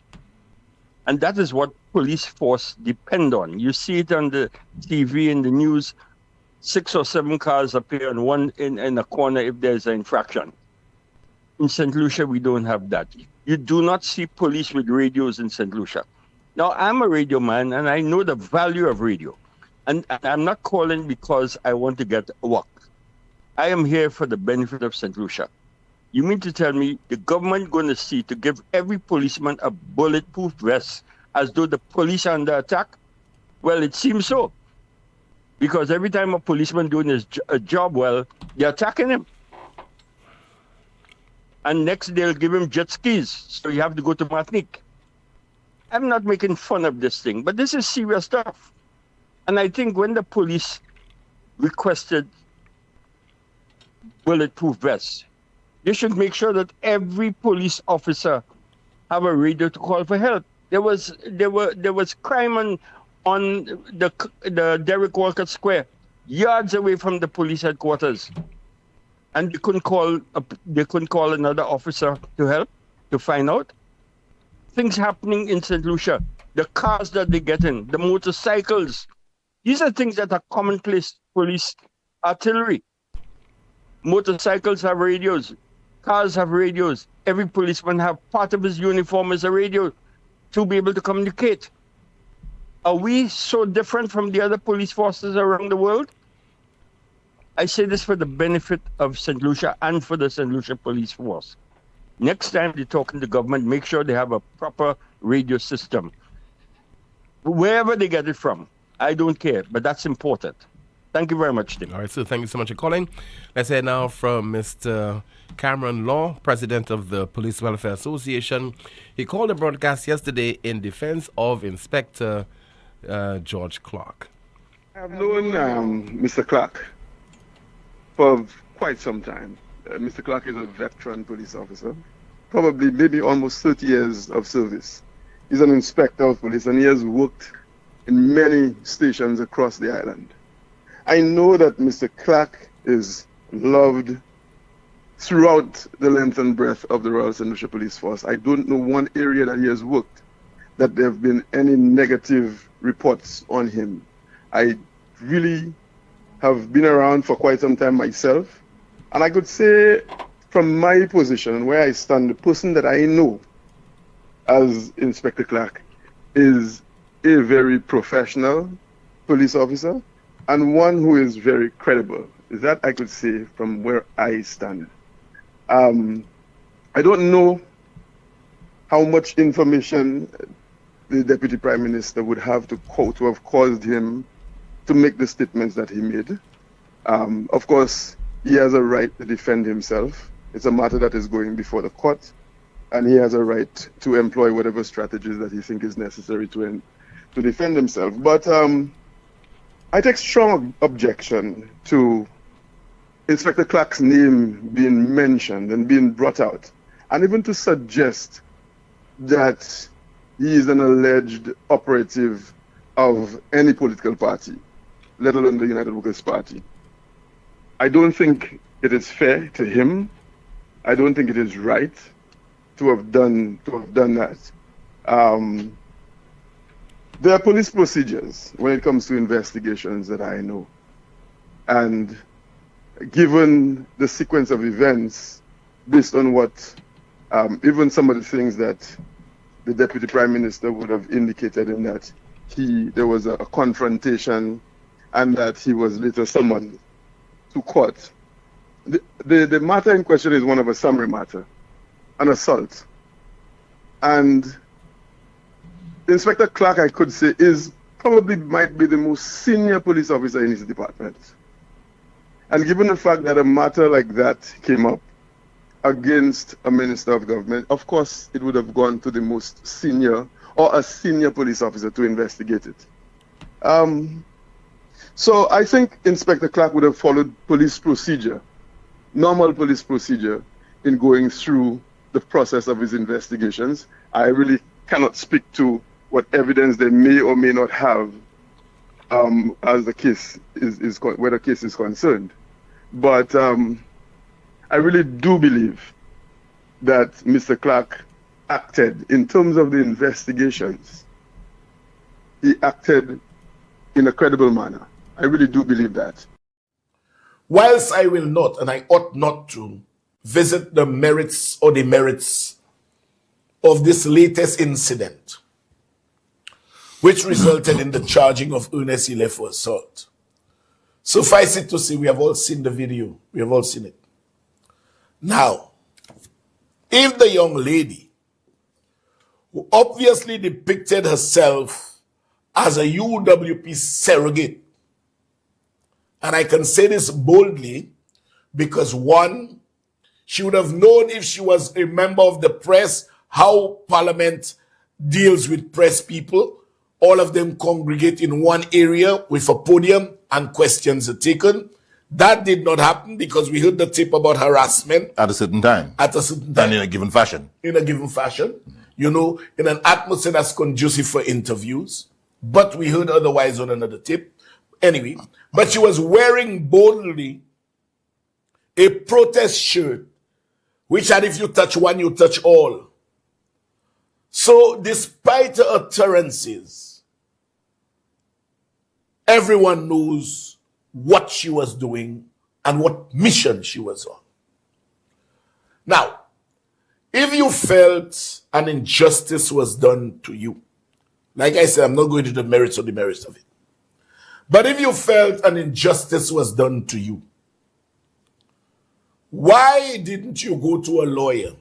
And that is what police force depend on. You see it on the TV, in the news, 6 or 7 cars appear and one in a corner if there's an infraction. In St. Lucia, we don't have that. You do not see police with radios in St. Lucia. Now, I'm a radio man, and I know the value of radio. And I'm not calling because I want to get work. I am here for the benefit of St. Lucia. You mean to tell me the government going to see to give every policeman a bulletproof vest as though the police are under attack? Well, it seems so. Because every time a policeman doing his job well, they're attacking him. And next they'll give him jet skis, so you have to go to Martinique. I'm not making fun of this thing, but this is serious stuff. And I think when the police requested bulletproof vests, they should make sure that every police officer have a radio to call for help. There was crime on the Derek Walker Square, yards away from the police headquarters, and they couldn't call another officer to help to find out. Things happening in St. Lucia, the cars that they get in, the motorcycles, these are things that are commonplace police artillery. Motorcycles have radios. Cars have radios. Every policeman have part of his uniform as a radio to be able to communicate. Are we so different from the other police forces around the world? I say this for the benefit of St. Lucia and for the St. Lucia Police Force. Next time they're talking to government, make sure they have a proper radio system. Wherever they get it from, I don't care, but that's important. Thank you very much, Tim. All right, so thank you so much for calling. Let's hear now from Mr. Cameron Law, president of the Police Welfare Association. He called a broadcast yesterday in defense of Inspector George Clark. I've known Mr. Clark for quite some time. Mr. Clark is a veteran police officer, probably maybe almost 30 years of service. He's an inspector of police and he has worked in many stations across the island. I know that Mr. Clark is loved throughout the length and breadth of the Royal St. Lucia Police Force. I don't know one area that he has worked that there have been any negative reports on him. I really have been around for quite some time myself, and I could say from my position where I stand, the person that I know as Inspector Clark is a very professional police officer and one who is very credible. That I could say from where I stand. I don't know how much information the Deputy Prime Minister would have to have caused him to make the statements that he made. Of course, he has a right to defend himself. It's a matter that is going before the court, and he has a right to employ whatever strategies that he thinks is necessary to defend himself. But I take strong objection to Inspector Clark's name being mentioned and being brought out, and even to suggest that he is an alleged operative of any political party, let alone the United Workers' Party. I don't think it is fair to him. I don't think it is right to have done that. There are police procedures when it comes to investigations that I know. And given the sequence of events, based on what Even some of the things that the Deputy Prime Minister would have indicated in that there was a confrontation and that he was later summoned to court. The matter in question is one of a summary matter, an assault. And Inspector Clark, I could say, might be the most senior police officer in his department. And given the fact that a matter like that came up against a minister of government, of course, it would have gone to the most senior or a senior police officer to investigate it. So I think Inspector Clark would have followed police procedure, normal police procedure, in going through the process of his investigations. I really cannot speak to what evidence they may or may not have as the case where the case is concerned. But I really do believe that Mr. Clark acted, in terms of the investigations, he acted in a credible manner. I really do believe that. Whilst I will not, and I ought not to, visit the merits or demerits of this latest incident, which resulted in the charging of Ernest Ile for assault. Suffice it to say, we have all seen the video. We have all seen it. Now, if the young lady, who obviously depicted herself as a UWP surrogate, and I can say this boldly because, one, she would have known if she was a member of the press how Parliament deals with press people. All of them congregate in one area with a podium and questions are taken. That did not happen because we heard the tape about harassment. At a certain time. At a certain time. And in a given fashion. In a given fashion. You know, in an atmosphere that's conducive for interviews. But we heard otherwise on another tape. Anyway, but she was wearing boldly a protest shirt, which had, if you touch one, you touch all. So despite her utterances, everyone knows what she was doing and what mission she was on. Now, if you felt an injustice was done to you, like I said, I'm not going to the merits or demerits of it. But if you felt an injustice was done to you, why didn't you go to a lawyer?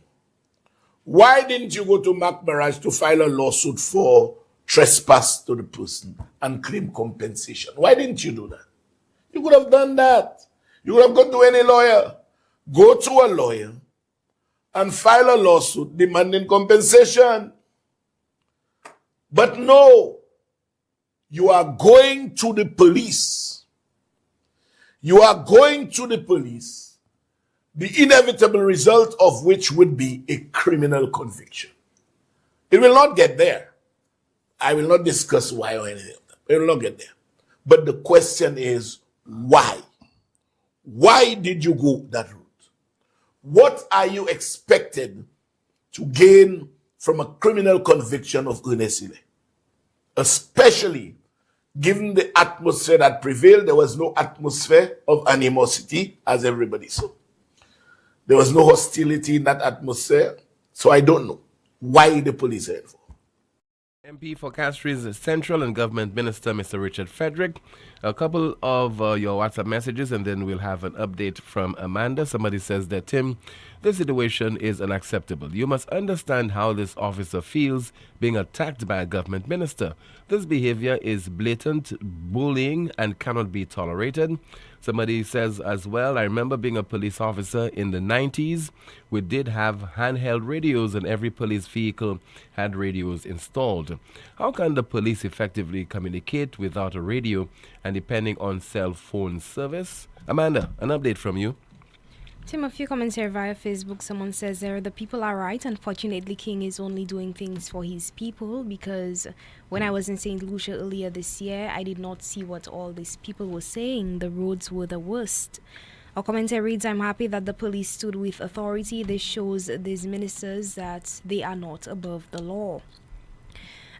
Why didn't you go to McMarage to file a lawsuit for trespass to the person and claim compensation? Why didn't you do that? You could have done that. You could have gone to any lawyer. Go to a lawyer and file a lawsuit demanding compensation. But no, you are going to the police. You are going to the police, the inevitable result of which would be a criminal conviction. It will not get there. I will not discuss why or anything. It will not get there. But the question is, why? Why did you go that route? What are you expected to gain from a criminal conviction of Ernest Ile? Especially given the atmosphere that prevailed. There was no atmosphere of animosity, as everybody saw. There was no hostility in that atmosphere. So I don't know why the police are involved. MP for Castries Central and Government Minister, Mr. Richard Frederick. A couple of your WhatsApp messages, and then we'll have an update from Amanda. Somebody says that, Tim, this situation is unacceptable. You must understand how this officer feels being attacked by a government minister. This behavior is blatant bullying and cannot be tolerated. Somebody says as well, I remember being a police officer in the 90s. We did have handheld radios and every police vehicle had radios installed. How can the police effectively communicate without a radio and depending on cell phone service? Amanda, an update from you. Tim, a few comments here via Facebook. Someone says there, the people are right. Unfortunately, King is only doing things for his people, because when I was in St. Lucia earlier this year, I did not see what all these people were saying. The roads were the worst. Our commentator reads, I'm happy that the police stood with authority. This shows these ministers that they are not above the law.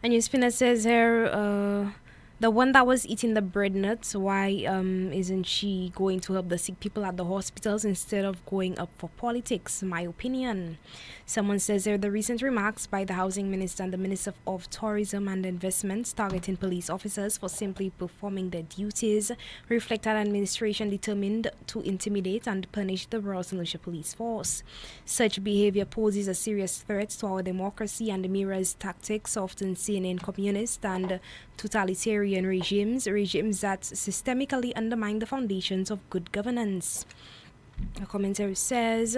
And NewsSpin says here, The one that was eating the bread nuts, why isn't she going to help the sick people at the hospitals instead of going up for politics? My opinion. Someone says there the recent remarks by the Housing Minister and the Minister of Tourism and Investments targeting police officers for simply performing their duties reflect an administration determined to intimidate and punish the Royal St. Lucia Police Force. Such behavior poses a serious threat to our democracy and mirrors tactics often seen in communist and totalitarian regimes that systemically undermine the foundations of good governance. A commentary says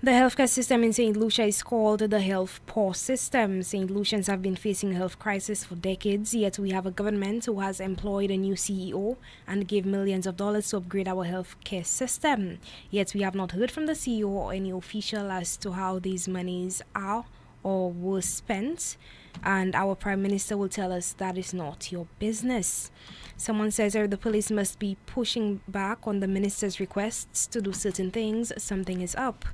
the healthcare system in St. Lucia is called the health poor system. St. Lucians have been facing a health crisis for decades, yet we have a government who has employed a new CEO and gave millions of dollars to upgrade our healthcare system. Yet we have not heard from the CEO or any official as to how these monies are or were spent, and our Prime Minister will tell us that is not your business. Someone says the police must be pushing back on the minister's requests to do certain things. Something is up.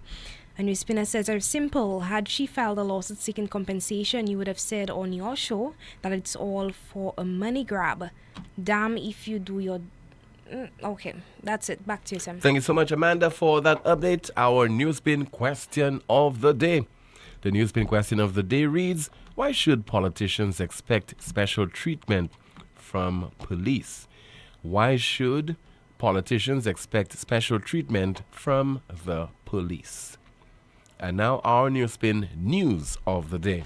A NewsSpinner says simple. Had she filed a lawsuit seeking compensation, you would have said on your show that it's all for a money grab. Damn if you do your... Okay, that's it. Back to you, Sam. Thank you so much, Amanda, for that update. Our NewsSpin question of the day. The NewsSpin question of the day reads, why should politicians expect special treatment from police? Why should politicians expect special treatment from the police? And now our NewsSpin news of the day.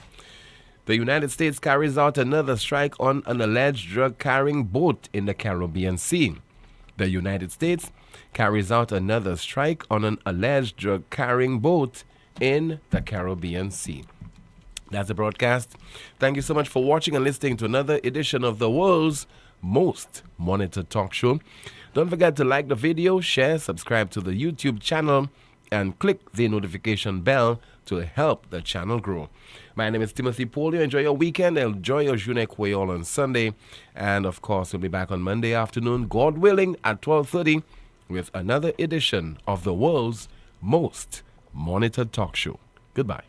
The United States carries out another strike on an alleged drug-carrying boat in the Caribbean Sea. The United States carries out another strike on an alleged drug-carrying boat in the Caribbean Sea. That's the broadcast. Thank you so much for watching and listening to another edition of the world's most monitored talk show. Don't forget to like the video, share, subscribe to the YouTube channel, and click the notification bell to help the channel grow. My name is Timothy Poleon. Enjoy your weekend. Enjoy your Journée Creole on Sunday. And of course, we'll be back on Monday afternoon, God willing, at 12:30 with another edition of the world's most monitored talk show. Goodbye.